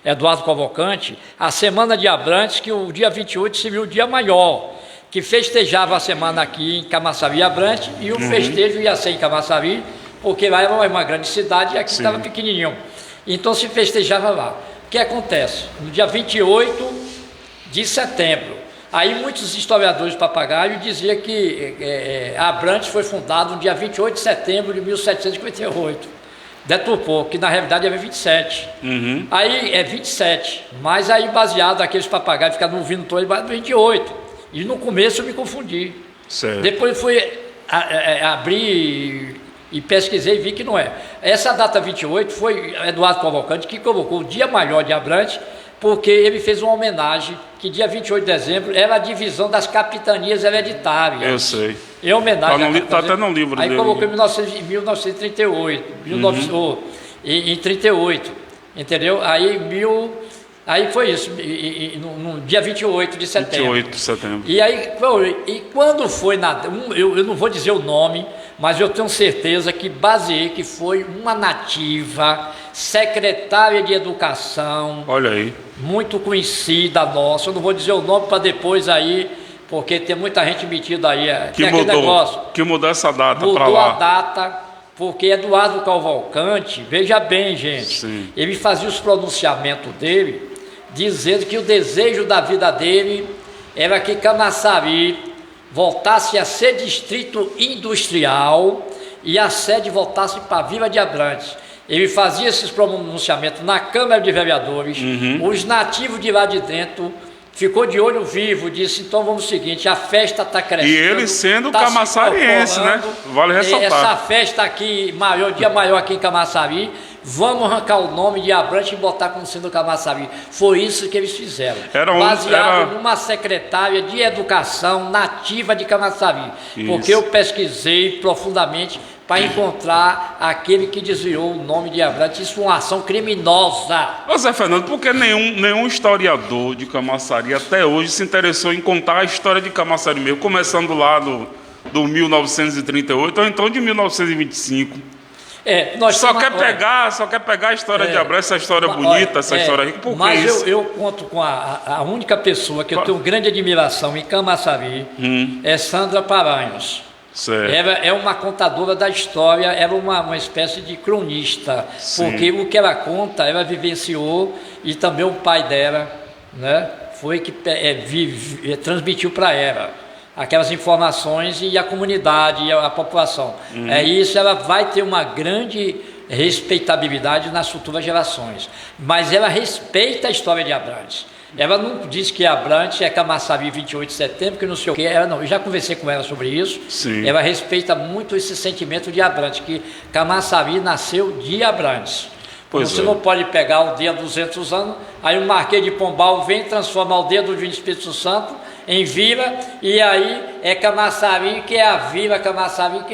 Eduardo Cavalcante, a Semana de Abrantes, que o dia 28 se viu o dia maior, que festejava a semana aqui em Camaçari e Abrantes, e o festejo ia ser em Camaçari, porque lá era uma grande cidade e aqui estava pequenininho. Então se festejava lá. O que acontece? No dia 28 de setembro, aí muitos historiadores papagaio diziam que Abrantes foi fundado no dia 28 de setembro de 1758. Deturpou, que na realidade é 27. Aí é 27, mas aí baseado naqueles papagaios ficaram ouvindo todo, mas 28. E no começo eu me confundi. Certo. Depois fui abrir e pesquisei e vi que não é. Essa data 28 foi Eduardo Cavalcante que colocou o dia maior de Abrantes, porque ele fez uma homenagem, que dia 28 de dezembro era a divisão das capitanias hereditárias. Eu sei. Em homenagem Está até no livro aí dele. Aí colocou em 1938, em 38, entendeu? Aí foi isso, no dia 28 de setembro. 28 de setembro. E aí, quando foi eu não vou dizer o nome, mas eu tenho certeza que baseei que foi uma nativa, secretária de Educação. Olha aí. Muito conhecida nossa, eu não vou dizer o nome para depois aí, porque tem muita gente metida aí. Que mudou essa data para lá. Mudou a data, porque Eduardo Cavalcante, veja bem, gente, Sim. ele fazia os pronunciamentos dele, dizendo que o desejo da vida dele era que Camaçari voltasse a ser distrito industrial e a sede voltasse para a Vila de Abrantes. Ele fazia esses pronunciamentos na Câmara de Vereadores, os nativos de lá de dentro ficou de olho vivo, disse, então vamos o seguinte, a festa está crescendo. E ele sendo camaçariense, né? Vale ressaltar. Essa festa aqui, dia maior aqui em Camaçari, vamos arrancar o nome de Abrantes e botar como sendo Camaçari. Foi isso que eles fizeram. Baseado numa secretária de Educação nativa de Camaçari. Porque eu pesquisei profundamente para encontrar aquele que desviou o nome de Abrantes. Isso é uma ação criminosa. Ô Zé Fernando, por que nenhum historiador de Camaçari até hoje se interessou em contar a história de Camaçari mesmo, começando lá do 1938 ou então de 1925? Só quer pegar a história de Abrantes, essa história bonita, essa história rica. Por que isso? Eu conto com a única pessoa que eu tenho grande admiração em Camaçari, é Sandra Paranhos. Certo. Ela é uma contadora da história, era uma espécie de cronista, porque o que ela conta, ela vivenciou, e também o pai dela, né, foi que transmitiu para ela aquelas informações, e a comunidade, e a população. Isso, ela vai ter uma grande respeitabilidade nas futuras gerações, mas ela respeita a história de Abrantes. Ela não diz que Abrantes é Camaçari 28 de setembro, que não sei o que. Eu já conversei com ela sobre isso. Sim. Ela respeita muito esse sentimento de Abrantes, que Camaçari nasceu de Abrantes. Você não pode pegar a aldeia 200 anos, aí o Marquês de Pombal vem e transforma a aldeia do Divino Espírito Santo em vila, e aí é Camaçari, que é a vila Camaçari,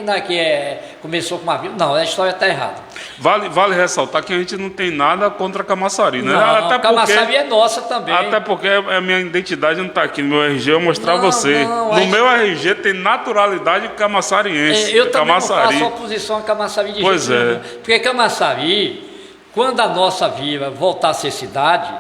começou com uma vila. Não, a história está errada. Vale ressaltar que a gente não tem nada contra Camaçari, né? Não, Camaçari é nossa também. Até porque a minha identidade não está aqui no meu RG, eu vou mostrar a você. No meu RG tem naturalidade camaçariense. Eu também não faço oposição a Camaçari de jeito nenhum. Porque Camaçari, quando a nossa vila voltar a ser cidade,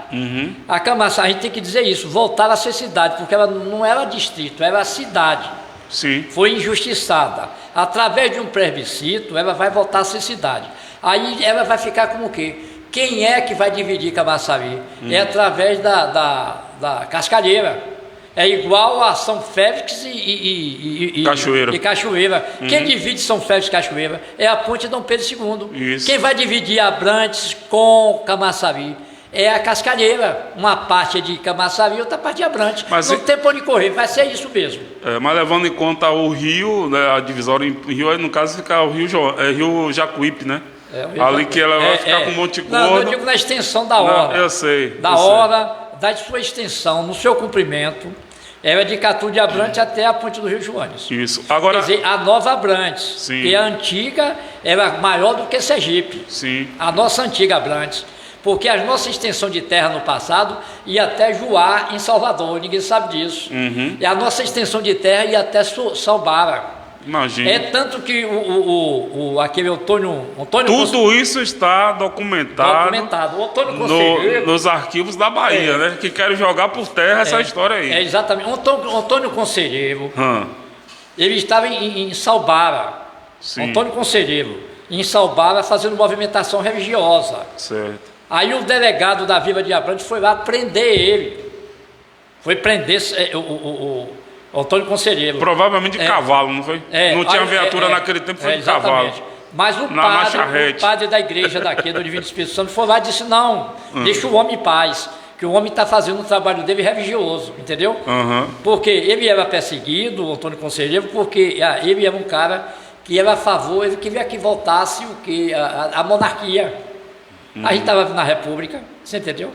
a Camaçari, a gente tem que dizer isso, voltar a ser cidade, porque ela não era distrito, era cidade. Sim. Foi injustiçada. Através de um plebiscito, ela vai voltar a ser cidade. Aí ela vai ficar como o quê? Quem é que vai dividir Camaçari? É através da Cascalheira. É igual a São Félix e Cachoeira. Quem divide São Félix e Cachoeira é a ponte Dom Pedro II. Isso. Quem vai dividir Abrantes com Camaçari é a Cascalheira. Uma parte é de Camaçari e outra parte de Abrantes. Não tem por onde correr, vai ser isso mesmo. Mas levando em conta o rio, né, a divisória em rio, no caso fica o rio Jacuípe, né? Ali que ela vai ficar com Monte Gordo. Não, eu digo na extensão da obra. Eu sei. Da sua extensão, no seu comprimento, é de Catu de Abrantes até a ponte do Rio Joanes. Isso. Agora, quer dizer, a nova Abrantes, que a antiga era maior do que Sergipe. Sim. A nossa antiga Abrantes. Porque a nossa extensão de terra no passado ia até Juá, em Salvador, ninguém sabe disso. E a nossa extensão de terra ia até Salbara. Imagina. É tanto que aquele Antônio Tudo isso está documentado o Antônio Conselheiro, nos arquivos da Bahia, né? Que querem jogar por terra essa história aí. Exatamente. O Antônio Conselheiro, ele estava em Salbara. Sim. Antônio Conselheiro, em Salbara, fazendo movimentação religiosa. Certo. Aí o delegado da Vila de Abrantes foi lá prender ele. Foi prender o Antônio Conselheiro. Provavelmente de cavalo, não foi? Não tinha viatura naquele tempo, foi de cavalo. Mas o padre da igreja daqui, do Divino Espírito Santo, foi lá e disse, não, deixa o homem em paz, que o homem está fazendo o trabalho dele religioso, entendeu? Porque ele era perseguido, o Antônio Conselheiro, porque ele era um cara que era a favor, ele queria que voltasse a monarquia. A gente estava na República, você entendeu?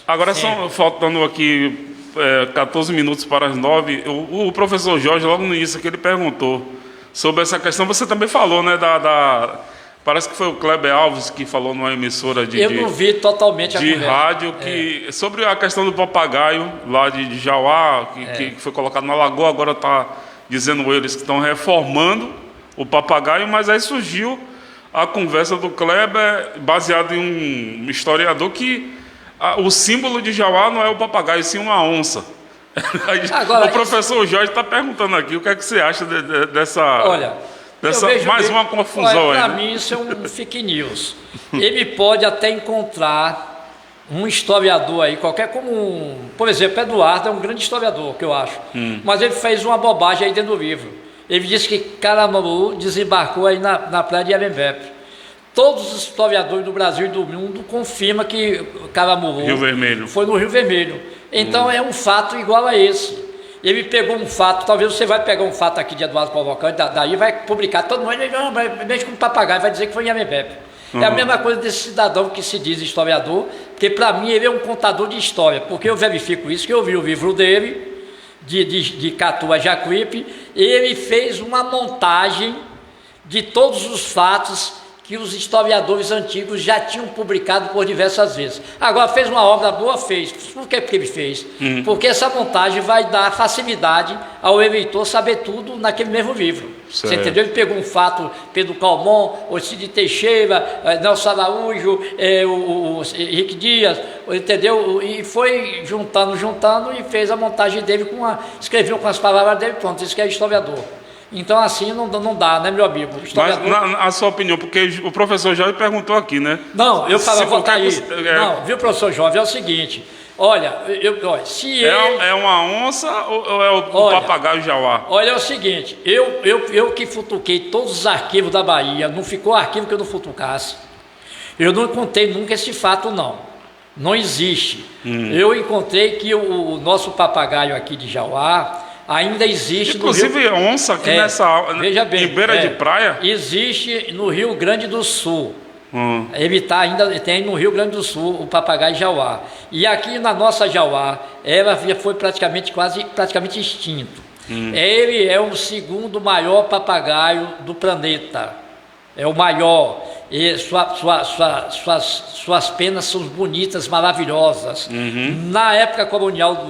Agora são faltando aqui 14 minutos para as 9. O professor Jorge, logo no início aqui, ele perguntou sobre essa questão. Você também falou, né? Parece que foi o Kleber Alves que falou numa emissora eu não vi totalmente de rádio sobre a questão do papagaio lá de Jauá, que foi colocado na lagoa. Agora está dizendo eles que estão reformando o papagaio, mas aí surgiu a conversa do Kleber baseado em um historiador que o símbolo de Jauá não é o papagaio, sim uma onça. Agora, o professor Jorge está perguntando aqui o que é que você acha dessa mais uma confusão aí. Para mim isso é um fake news. Ele pode até encontrar um historiador aí, por exemplo, Eduardo é um grande historiador, que eu acho, mas ele fez uma bobagem aí dentro do livro. Ele disse que Caramuru desembarcou aí na praia de Arembepe. Todos os historiadores do Brasil e do mundo confirmam que Caramuru foi no Rio Vermelho. Então é um fato igual a esse. Ele pegou um fato, talvez você vai pegar um fato aqui de Eduardo Cavalcante, daí vai publicar, todo mundo vai mexe com um papagaio, vai dizer que foi em Arembepe. É a mesma coisa desse cidadão que se diz historiador, porque para mim ele é um contador de história, porque eu verifico isso, que eu vi o livro dele, de Catu a Jacuípe, ele fez uma montagem de todos os fatos que os historiadores antigos já tinham publicado por diversas vezes. Agora, fez uma obra boa? Fez. Por que ele fez? Porque essa montagem vai dar facilidade ao eleitor saber tudo naquele mesmo livro. Certo. Você entendeu? Ele pegou um fato, Pedro Calmon, Ocídio Teixeira, Nelson Araújo, o Henrique Dias, entendeu? E foi juntando e fez a montagem dele, escreveu com as palavras dele, pronto, isso que é historiador. Então assim não dá, né, meu amigo? Mas a sua opinião, porque o professor Jorge perguntou aqui, né? Não, eu falo, vou aí. Não, viu, professor Jorge, é o seguinte, olha, se é uma onça ou é o papagaio Jauá? Olha, é o seguinte, eu que futuquei todos os arquivos da Bahia, não ficou arquivo que eu não futucasse. Eu não encontrei nunca esse fato, não existe. Eu encontrei que o nosso papagaio aqui de Jauá ainda existe. Inclusive no Rio... onça aqui veja bem, em beira de praia. Existe no Rio Grande do Sul. Ele ainda tem no Rio Grande do Sul o papagaio Jauá. E aqui na nossa Jauá, ela foi praticamente extinto. Ele é o segundo maior papagaio do planeta. É o maior. E suas penas são bonitas, maravilhosas. Na época colonial,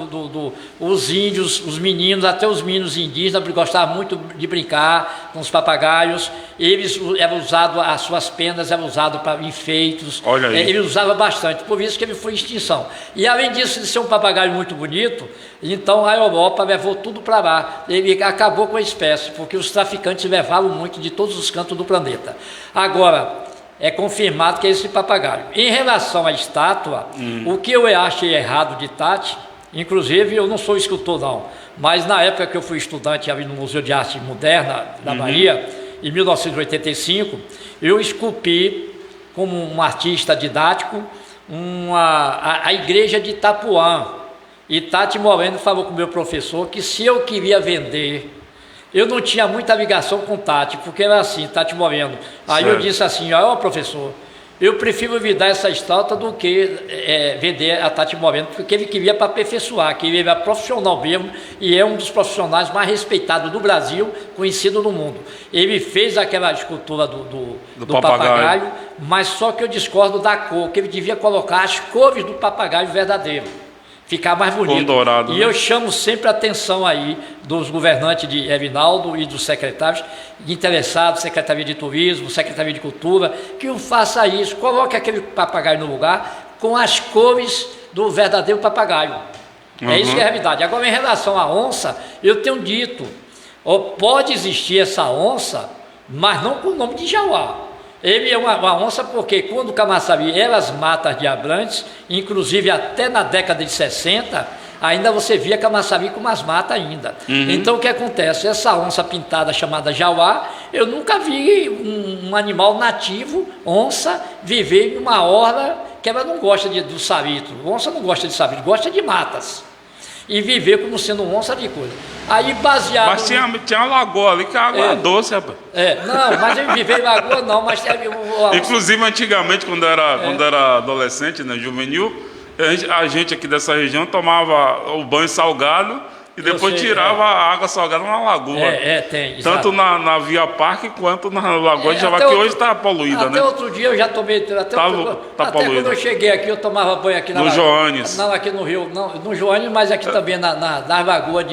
os índios, os meninos, até os meninos indígenas gostavam muito de brincar com os papagaios. Eles eram usados, as suas penas eram usadas para enfeites. Olha aí. Ele usava bastante, por isso que ele foi em extinção. E além disso, de ser um papagaio muito bonito, então a Europa levou tudo para lá. Ele acabou com a espécie, porque os traficantes levaram muito de todos os cantos do planeta. Agora, é confirmado que é esse papagaio. Em relação à estátua, o que eu achei errado de Tati, inclusive eu não sou escultor não, mas na época que eu fui estudante ali no Museu de Arte Moderna da Bahia, em 1985, eu esculpi como um artista didático a igreja de Itapuã. E Tati Moreno falou com o meu professor que se eu queria vender, eu não tinha muita ligação com Tati, porque era assim, Tati Moreno. Aí eu disse assim, ó, professor, eu prefiro lhe dar essa estátua do que vender a Tati Moreno, porque ele queria para aperfeiçoar, que ele era profissional mesmo, e é um dos profissionais mais respeitados do Brasil, conhecido no mundo. Ele fez aquela escultura do papagaio, mas só que eu discordo da cor, que ele devia colocar as cores do papagaio verdadeiro. ficar mais bonito. Dourado, e né? eu chamo sempre a atenção aí dos governantes de Evinaldo e dos secretários interessados, Secretaria de Turismo, Secretaria de Cultura, que o faça isso, coloque aquele papagaio no lugar com as cores do verdadeiro papagaio. É isso que é a realidade. Agora, em relação à onça, eu tenho dito, pode existir essa onça, mas não com o nome de Jauá. Ele é uma onça porque quando o Camaçari era as matas de Abrantes, inclusive até na década de 60, ainda você via Camaçari com umas matas ainda. Então o que acontece? Essa onça pintada chamada Jauá, eu nunca vi um animal nativo, onça, viver em uma orla que ela não gosta do sarito. Onça não gosta de sarito, gosta de matas. E viver como sendo onça de coisa. Aí baseado... Mas tinha uma lagoa ali que a água é doce, rapaz. Não, mas ele viver em lagoa não, mas... Inclusive, antigamente, quando era adolescente, né, juvenil, a gente aqui dessa região tomava o banho salgado e depois tirava a água salgada na lagoa. Tem. Tanto na Via Parque quanto na Lagoa de Jauá, que hoje está poluída, né? Até outro dia eu já tomei... Até quando eu cheguei aqui, eu tomava banho aqui no Joanes. Não, aqui no Rio. Não, no Joanes, mas aqui também na lagoa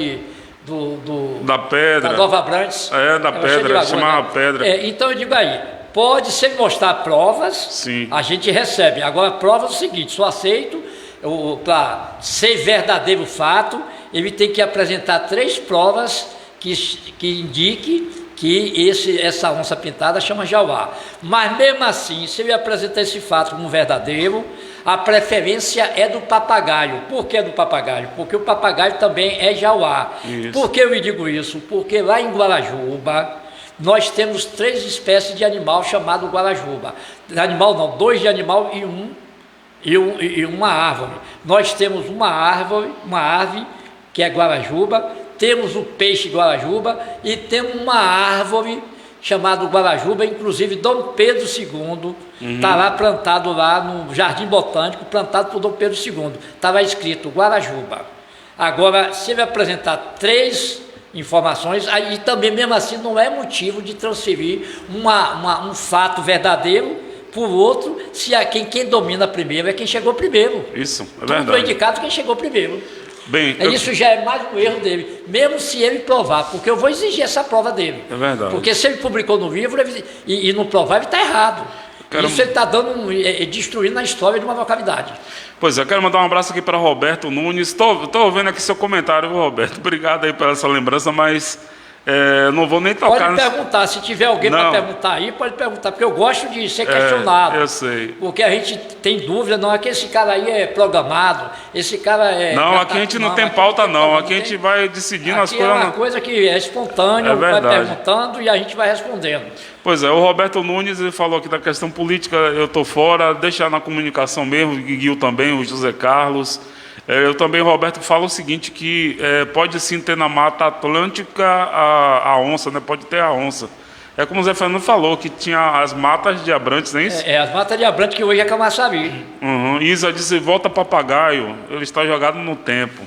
da Pedra. Da Nova Abrantes. Da Pedra, chamava Pedra. Então eu digo aí, pode ser mostrar provas, sim, a gente recebe. Agora, provas é o seguinte, só aceito, para ser verdadeiro fato, ele tem que apresentar 3 provas que indique que essa onça pintada chama Jauá. Mas mesmo assim, se ele apresentar esse fato como verdadeiro, a preferência é do papagaio. Por que do papagaio? Porque o papagaio também é Jauá. Isso. Por que eu digo isso? Porque lá em Guarajuba, nós temos 3 espécies de animal chamado Guarajuba. Animal não, 2 de animal e uma árvore. Nós temos uma ave, que é Guarajuba, temos o peixe Guarajuba e temos uma árvore chamada Guarajuba, inclusive Dom Pedro II está lá plantado lá no Jardim Botânico, plantado por Dom Pedro II. Está lá escrito Guarajuba. Agora, se ele apresentar 3 informações, aí também mesmo assim não é motivo de transferir um fato verdadeiro por outro, se quem domina primeiro é quem chegou primeiro. Isso, é verdade. Tudo é indicado quem chegou primeiro. Bem, Isso já é mais um erro dele, mesmo se ele provar, porque eu vou exigir essa prova dele. É verdade. Porque se ele publicou no livro e não provar, ele está errado. Isso ele está destruindo a história de uma localidade. Pois é, eu quero mandar um abraço aqui para Roberto Nunes. Estou vendo aqui seu comentário, Roberto. Obrigado aí pela essa lembrança, mas não vou nem tocar. Pode perguntar, se tiver alguém para perguntar aí, pode perguntar, porque eu gosto de ser questionado. Eu sei. Porque a gente tem dúvida, não é que esse cara aí é programado, esse cara é... Não, aqui a gente não tem pauta não, aqui a gente vai decidindo as coisas. É uma coisa que é espontânea, vai perguntando e a gente vai respondendo. Pois é, o Roberto Nunes ele falou aqui da questão política, eu estou fora, deixar na comunicação mesmo, o Guiguil também, o José Carlos. Eu também, Roberto, falo o seguinte, que pode sim ter na Mata Atlântica a onça, né? Pode ter a onça. É como o Zé Fernando falou, que tinha as matas de Abrantes, não é isso? As matas de Abrantes que hoje é Camaçari. Isa disse, volta papagaio, ele está jogado no tempo.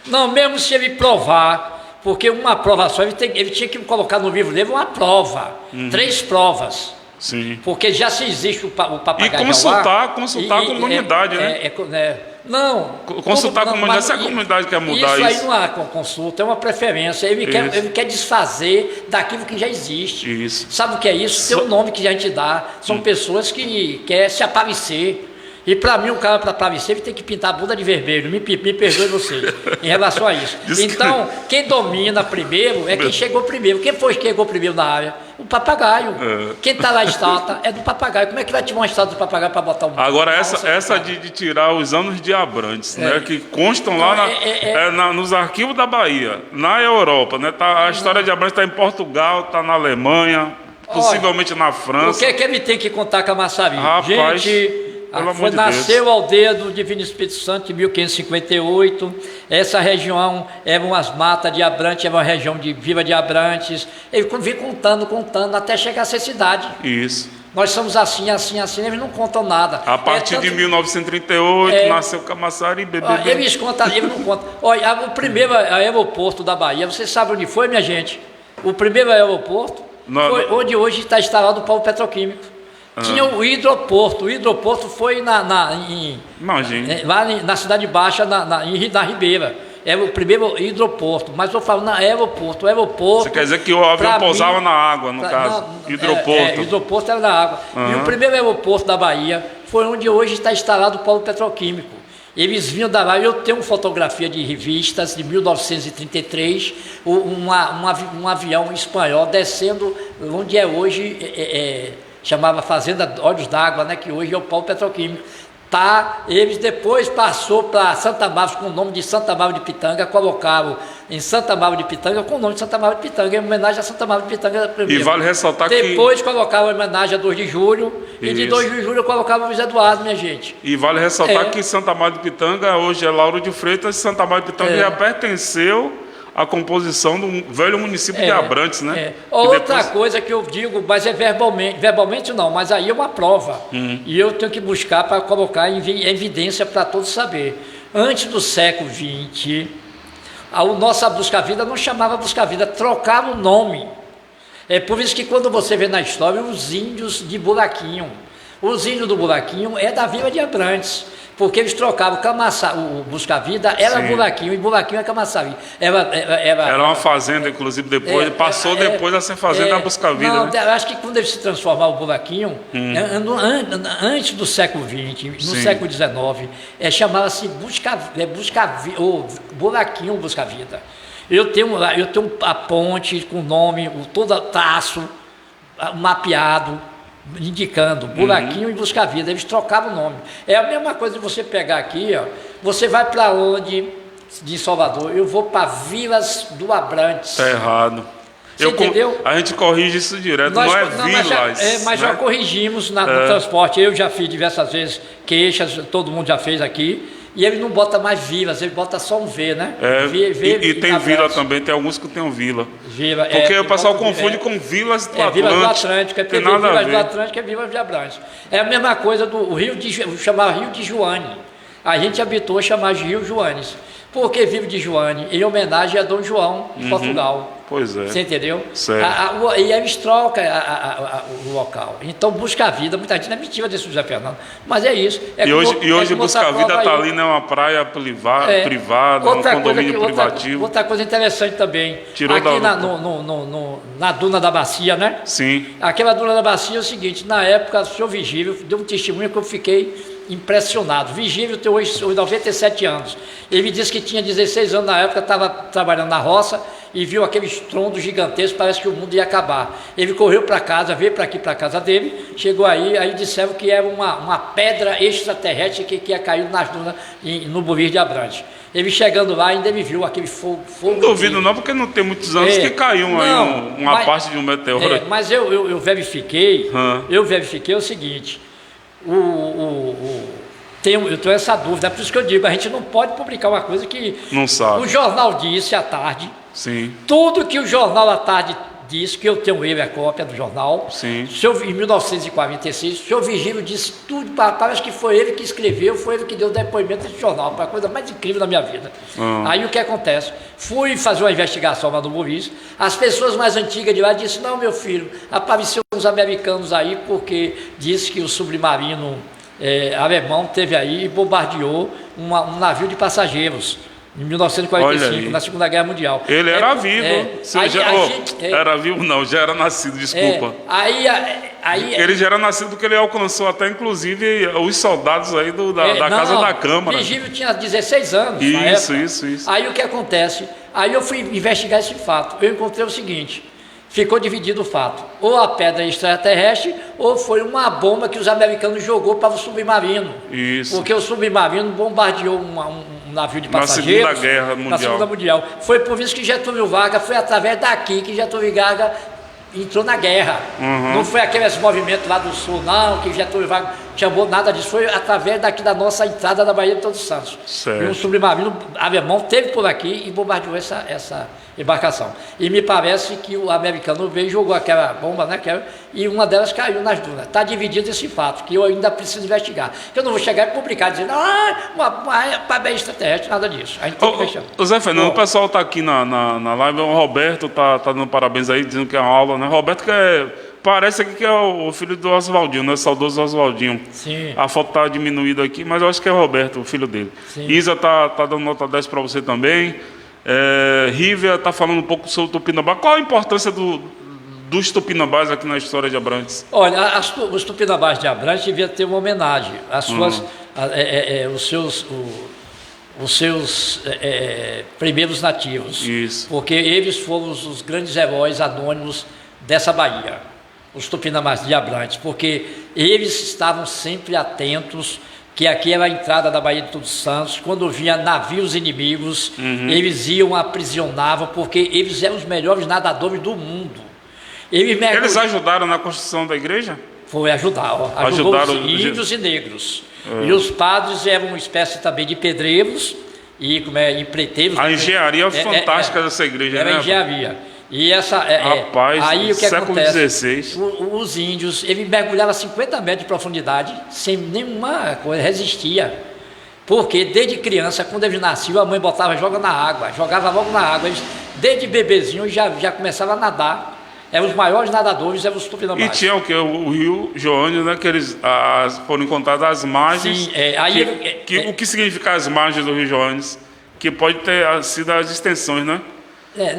Não, mesmo se ele provar, porque uma prova só, ele tinha que colocar no livro dele uma prova, 3 provas. Sim. Porque já se existe o papagaio. E consultar a comunidade, né? Não. Consultar a comunidade, se a comunidade quer mudar isso. Isso aí não há consulta, é uma preferência. Ele quer desfazer daquilo que já existe. Isso. Sabe o que é isso? Tem um nome que a gente dá. São pessoas que querem se aparecer. E para mim, um cara para aparecer, ele tem que pintar a bunda de vermelho. Me perdoe você em relação a isso. Então, quem domina primeiro é quem chegou primeiro. Quem foi que chegou primeiro na área? O papagaio. Quem está lá a estátua é do papagaio. Como é que vai tirar uma estátua do papagaio para botar um... Agora, essa de tirar os anos de Abrantes, né, que constam lá nos arquivos da Bahia, na Europa, né, a história de Abrantes está em Portugal, está na Alemanha, possivelmente na França. O que ele tem que contar com a Camaçari? Rapaz, gente... Nasceu a aldeia do Divino Espírito Santo em 1558. Essa região eram as matas de Abrantes, era uma região de Viva de Abrantes. Ele vem contando, até chegar a ser cidade. Isso. Nós somos assim, eles não contam nada. A partir de 1938, nasceu Camaçari e eles contam, eles não contam. Olha, o primeiro aeroporto da Bahia, você sabe onde foi, minha gente? O primeiro aeroporto foi onde hoje está instalado o polo petroquímico. Tinha o hidroporto. O hidroporto foi Imagina. lá na Cidade Baixa, na Ribeira. Era o primeiro hidroporto. Mas eu falo, aeroporto. Você quer dizer que o avião pousava na água, no caso? Hidroporto. Hidroporto era na água. E o primeiro aeroporto da Bahia foi onde hoje está instalado o polo petroquímico. Eles vinham da lá, eu tenho fotografia de revistas de 1933, um avião espanhol descendo onde é hoje, chamava Fazenda Olhos d'Água, né, que hoje é o polo petroquímico. Eles depois passou para Santa Bárbara com o nome de Santa Bárbara de Pitanga, colocaram em Santa Bárbara de Pitanga com o nome de Santa Bárbara de Pitanga, em homenagem a Santa Bárbara de Pitanga. E vale ressaltar depois colocaram em homenagem a 2 de julho, e de 2 de julho colocaram Luiz Eduardo, minha gente. E vale ressaltar que Santa Bárbara de Pitanga hoje é Lauro de Freitas, Santa Bárbara de Pitanga já pertenceu à composição do velho município de Abrantes, né? Outra coisa que eu digo, mas é verbalmente não, mas aí é uma prova. E eu tenho que buscar para colocar em evidência para todos saber. Antes do século XX, a nossa Busca-Vida não chamava Busca-Vida, trocava o nome. É por isso que quando você vê na história os índios de Buraquinho, os índios do Buraquinho é da Vila de Abrantes. Porque eles trocavam o Busca-Vida, era Buraquinho, e Buraquinho é Camaçari. Era uma fazenda, inclusive, depois, passou depois a ser fazenda Busca-Vida. Não, né? Eu acho que quando eles se transformaram o Buraquinho, antes do século XX, no século XIX, chamava-se Buraquinho Busca-Vida. Eu tenho a ponte com o nome, todo traço mapeado, indicando Buraquinho e Busca-Vida. Eles trocavam o nome. É a mesma coisa de você pegar aqui, você vai para onde? De Salvador. Eu vou para Vilas do Abrantes. Está errado. Entendeu? A gente corrige isso direto, não é Vilas. Mas já corrigimos no transporte. Eu já fiz diversas vezes queixas, todo mundo já fez aqui. E ele não bota mais vilas, ele bota só um V, né? E tem vila também, tem alguns que tem vila. Porque o pessoal confunde com Vilas do Atlântico. Vilas do Atlântico, tem nada Vilas a ver. do Atlântico é Vilas de Abrantes. É a mesma coisa do chamar Rio de Joane. A gente habitou a chamar de Rio Joanes. Por que Rio de Joane? Em homenagem a Dom João, de Portugal. Pois é. Você entendeu? Certo. E eles trocam o local. Então, Busca-Vida, muita gente não é mentira desse José Fernando, mas é isso. E hoje Busca-Vida está ali, né? Uma praia privada, um condomínio privativo. Outra coisa interessante também. Tirou aqui na Duna da Bacia, né? Sim. Aquela Duna da Bacia é o seguinte: na época, o senhor Vigílio deu um testemunho que eu fiquei impressionado. Vigílio tem hoje 97 anos. Ele disse que tinha 16 anos na época, estava trabalhando na roça e viu aquele estrondo gigantesco, parece que o mundo ia acabar. Ele correu para casa, veio para aqui, para a casa dele, chegou aí disseram que era uma pedra extraterrestre que ia cair nas dunas no Buvir de Abrantes. Ele chegando lá, ainda ele viu aquele fogo. Não duvido não, porque não tem muitos anos que caiu uma parte de um meteoro. Mas eu verifiquei, o seguinte, eu tenho essa dúvida, é por isso que eu digo, a gente não pode publicar uma coisa que não sabe. O jornal disse à tarde. Sim. Tudo que o jornal à tarde disse, que eu tenho a cópia do jornal. Sim. Em 1946, o senhor Vigílio disse tudo, parece que foi ele que escreveu, foi ele que deu o depoimento desse jornal, foi a coisa mais incrível da minha vida. Aí o que acontece? Fui fazer uma investigação lá no Buvis, as pessoas mais antigas de lá disseram: não, meu filho, apareceu uns americanos aí porque disse que o submarino alemão teve aí e bombardeou um navio de passageiros em 1945, na Segunda Guerra Mundial. Ele era vivo. Era vivo não, já era nascido, desculpa. Ele já era nascido porque ele alcançou até, inclusive, os soldados aí da Casa da Câmara. Vigílio tinha 16 anos. Isso. Aí o que acontece? Aí eu fui investigar esse fato. Eu encontrei o seguinte: ficou dividido o fato. Ou a pedra extraterrestre, ou foi uma bomba que os americanos jogou para o submarino. Isso. Porque o submarino bombardeou um navio de passageiros. Na Segunda Guerra Mundial. Na Segunda Mundial. Foi por isso que Getúlio Vargas, foi através daqui que Getúlio Vargas entrou na guerra. Não foi aqueles movimentos lá do sul, não, que Getúlio Vargas chamou, nada disso. Foi através daqui da nossa entrada da Baía de Todos os Santos. Certo. E um submarino alemão teve por aqui e bombardeou embarcação. E me parece que o americano veio e jogou aquela bomba, né? E uma delas caiu nas dunas. Está dividido esse fato, que eu ainda preciso investigar. Eu não vou chegar e publicar dizendo, uma bem extraterrestre, nada disso. A gente tem que investigar. Zé Fernando, o pessoal está aqui na live, o Roberto tá dando parabéns aí, dizendo que é uma aula, né? Roberto parece aqui que é o filho do Oswaldinho, né? Saudoso Oswaldinho. Sim. A foto está diminuída aqui, mas eu acho que é o Roberto, o filho dele. Sim. Isa tá dando nota 10 para você também. Rívia está falando um pouco sobre o Tupinambá. Qual a importância dos Tupinambás aqui na história de Abrantes? Olha, os Tupinambás de Abrantes deviam ter uma homenagem às suas, os seus primeiros nativos. Isso. Porque eles foram os grandes heróis anônimos dessa Bahia, os Tupinambás de Abrantes, porque eles estavam sempre atentos que aqui era a entrada da Baía de Todos Santos. Quando vinha navios inimigos, eles iam, aprisionavam, porque eles eram os melhores nadadores do mundo. Eles ajudaram na construção da igreja? Foi ajudar, ajudaram os índios e negros. E os padres eram uma espécie também de pedreiros e empreiteiros. A engenharia fantástica dessa igreja, era né? engenharia. E rapaz, aí o que século acontece? XVI. Os índios, ele mergulhava a 50 metros de profundidade, sem nenhuma coisa, resistia. Porque desde criança, quando ele nasceu, a mãe jogava logo na água. Eles, desde bebezinho já começava a nadar. Eram os maiores nadadores, eram os Tupinambás. E tinha o que? O rio Joânio, né? Que eles foram encontradas as margens. Sim, o que significa as margens do rio Joânio? Que pode ter sido as extensões, né?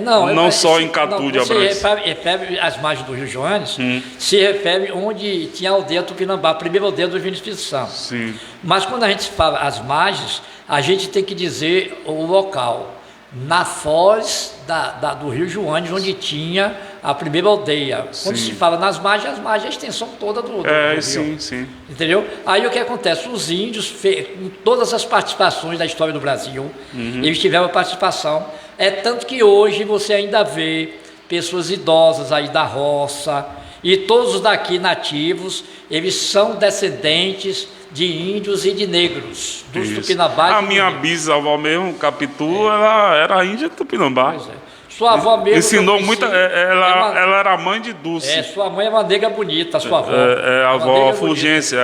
Não só em Catu de Abrantes. Você refere às margens do Rio Joanes, se refere onde tinha a aldeia Tupinambá, a primeira aldeia do Divino Espírito Santo. Sim. Mas quando a gente fala as margens, a gente tem que dizer o local. Na foz do Rio Joanes, onde tinha a primeira aldeia. Quando se fala nas margens, as margens é a extensão toda do rio. Sim. Entendeu? Aí o que acontece? Os índios, em todas as participações da história do Brasil, eles tiveram participação. É tanto que hoje você ainda vê pessoas idosas aí da roça, e todos os daqui nativos, eles são descendentes de índios e de negros, dos Tupinambás. A minha bisavó mesmo, Capitu, ela era índia Tupinambá. Pois é. Sua avó mesmo... Ensinou muito, ela era mãe de Dulce. Sua mãe é uma negra bonita, sua avó. A avó Fulgência,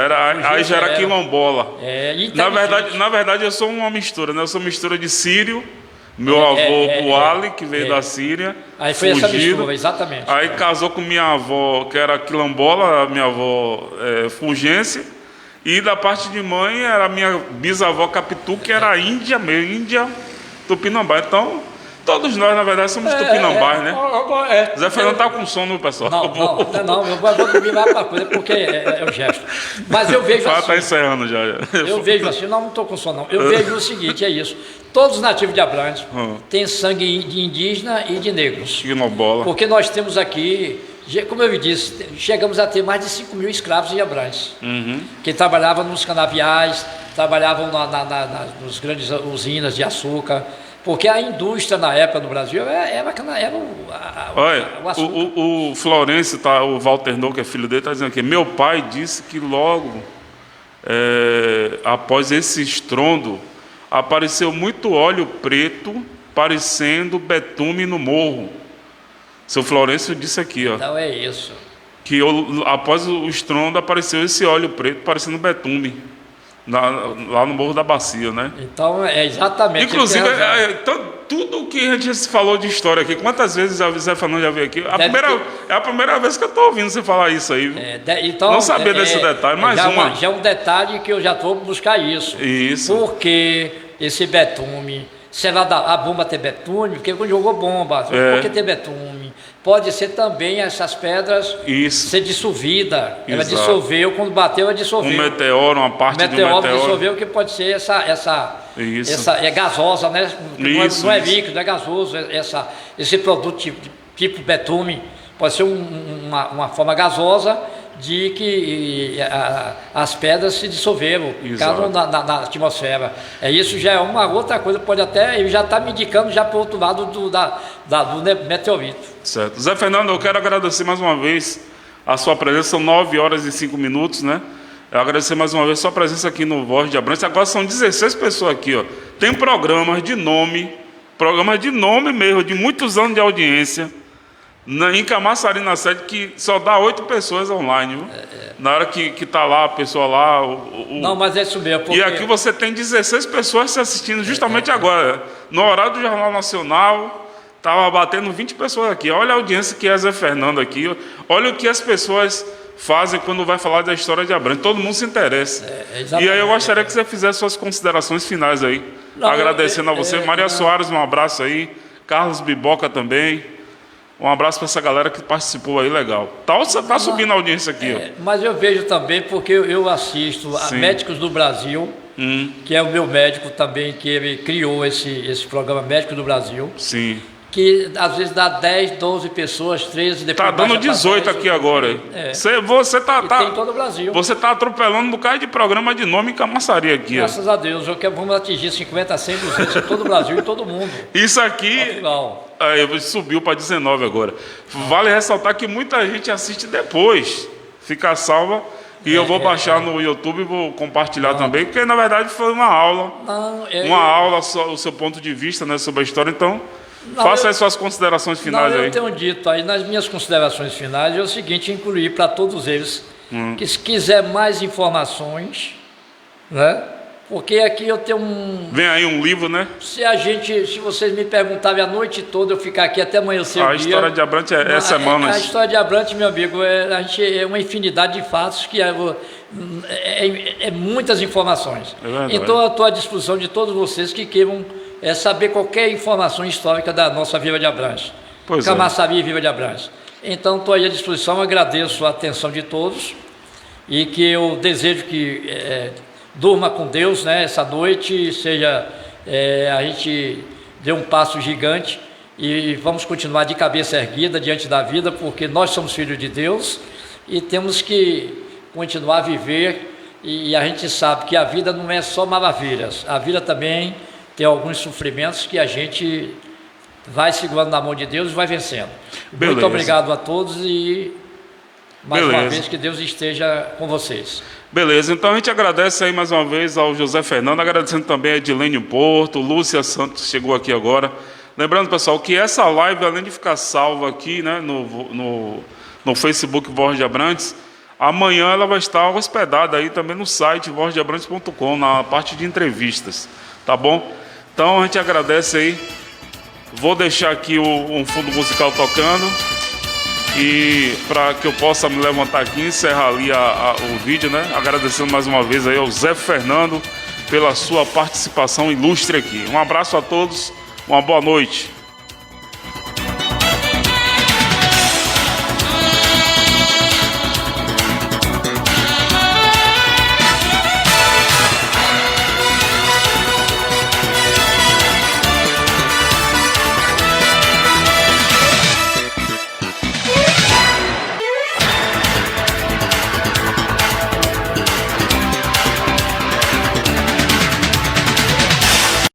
aí já era quilombola. Na verdade, eu sou uma mistura, né? Eu sou mistura de sírio. Meu avô Buali, que veio da Síria. Aí foi essa mistura, exatamente. Aí casou com minha avó, que era quilombola, minha avó Fulgência. E da parte de mãe era minha bisavó Capitu, que era índia Tupinambá. Então, todos nós, na verdade, somos Tupinambás, né? Zé Fernando tá com sono, pessoal. Não, eu vou dormir lá para coisa, porque é o gesto. Mas eu vejo assim... Tá encerrando já. Eu vejo assim, não estou com sono, não. Eu vejo o seguinte, é isso. Todos os nativos de Abrantes têm sangue de indígena e de negros. Quilombola. Porque nós temos aqui, como eu disse, chegamos a ter mais de 5 mil escravos em Abrantes. Que trabalhavam nos canaviais, trabalhavam nas grandes usinas de açúcar. Porque a indústria na época no Brasil era o açúcar. O Florencio, o Walter No, que é filho dele, está dizendo aqui, meu pai disse que logo após esse estrondo, apareceu muito óleo preto, parecendo betume no morro. Seu Florencio disse aqui, ó. Então é isso. Que após o estrondo apareceu esse óleo preto, parecendo betume, lá no Morro da Bacia, né? Então é exatamente. Inclusive, tudo o que a gente falou de história aqui, quantas vezes a Zé Fernando já veio aqui? É a primeira vez que eu estou ouvindo você falar isso aí. Não sabia desse detalhe, mais uma. Já é um detalhe que eu já estou buscar isso. Isso. Porque esse betume, será a bomba ter betume? Porque quando jogou bomba, por que ter betume? Pode ser também essas pedras ser dissolvida. Ela dissolveu, quando bateu, ela dissolveu. Um meteoro, uma parte do meteoro. Dissolveu, que pode ser essa é gasosa, né? Não é líquido, é gasoso. Esse produto tipo betume pode ser uma forma gasosa de que as pedras se dissolveram, ficaram na atmosfera. Isso já é uma outra coisa, ele já está me indicando já para o outro lado do meteorito. Certo. Zé Fernando, eu quero agradecer mais uma vez a sua presença, são 9 horas e 5 minutos, né? Eu agradecer mais uma vez a sua presença aqui no Voz de Abrantes. Agora são 16 pessoas aqui, ó. Tem programas de nome Programa de nome mesmo, de muitos anos de audiência. Em Camaçari, na sede, que só dá 8 pessoas online, viu? Na hora que tá lá, a pessoa lá... Não, mas é isso mesmo. Porque... E aqui você tem 16 pessoas se assistindo justamente agora. No horário do Jornal Nacional, tava batendo 20 pessoas aqui. Olha a audiência que é Zé Fernando aqui. Olha o que as pessoas fazem quando vai falar da história de Abrantes. Todo mundo se interessa. E aí eu gostaria que você fizesse suas considerações finais aí. Não, agradecendo a você. Maria Soares, um abraço aí. Carlos Biboca também. Um abraço para essa galera que participou aí, legal. Tá subindo a audiência aqui. Ó. Mas eu vejo também, porque eu assisto a Médicos do Brasil, que é o meu médico também, que ele criou esse programa Médicos do Brasil. Sim. Que às vezes dá 10, 12 pessoas, 13, depois... Tá dando 18 aqui agora. Você tá tem em todo o Brasil. Você tá atropelando um bocado de programa de nome em Camaçari aqui. Graças a Deus, vamos atingir 50, 100, 200 em todo o Brasil e todo mundo. Isso aqui... Legal. Subiu para 19 agora. Vale ressaltar que muita gente assiste depois. Fica salva. E eu vou baixar no YouTube e vou compartilhar também, porque na verdade foi uma aula. Uma aula, o seu ponto de vista, né, sobre a história. Então, faça as suas considerações finais aí. Eu tenho dito aí, nas minhas considerações finais, é o seguinte: incluir para todos eles que, se quiser mais informações, né? Porque aqui eu tenho Vem aí um livro, né? Se vocês me perguntarem a noite toda, eu ficar aqui até amanhecer o dia... A história de Abrantes é semanas. A história de Abrantes, meu amigo, é uma infinidade de fatos que é muitas informações. Então eu estou à disposição de todos vocês que queiram saber qualquer informação histórica da nossa Vila de Abrantes. Camaçari e Vila de Abrantes. Então estou aí à disposição, agradeço a atenção de todos e que eu desejo que... durma com Deus, né, essa noite, a gente deu um passo gigante e vamos continuar de cabeça erguida diante da vida, porque nós somos filhos de Deus e temos que continuar a viver, e a gente sabe que a vida não é só maravilhas, a vida também tem alguns sofrimentos que a gente vai segurando na mão de Deus e vai vencendo. Beleza. Muito obrigado a todos e mais uma vez que Deus esteja com vocês. Beleza, então a gente agradece aí mais uma vez ao José Fernando, agradecendo também a Edilene Porto, Lúcia Santos chegou aqui agora. Lembrando, pessoal, que essa live, além de ficar salva aqui, né, no Facebook Voz de Abrantes, amanhã ela vai estar hospedada aí também no site vozdeabrantes.com, na parte de entrevistas, tá bom? Então a gente agradece aí. Vou deixar aqui um fundo musical tocando. E para que eu possa me levantar aqui e encerrar ali o vídeo, né? Agradecendo mais uma vez aí ao Zé Fernando pela sua participação ilustre aqui. Um abraço a todos, uma boa noite.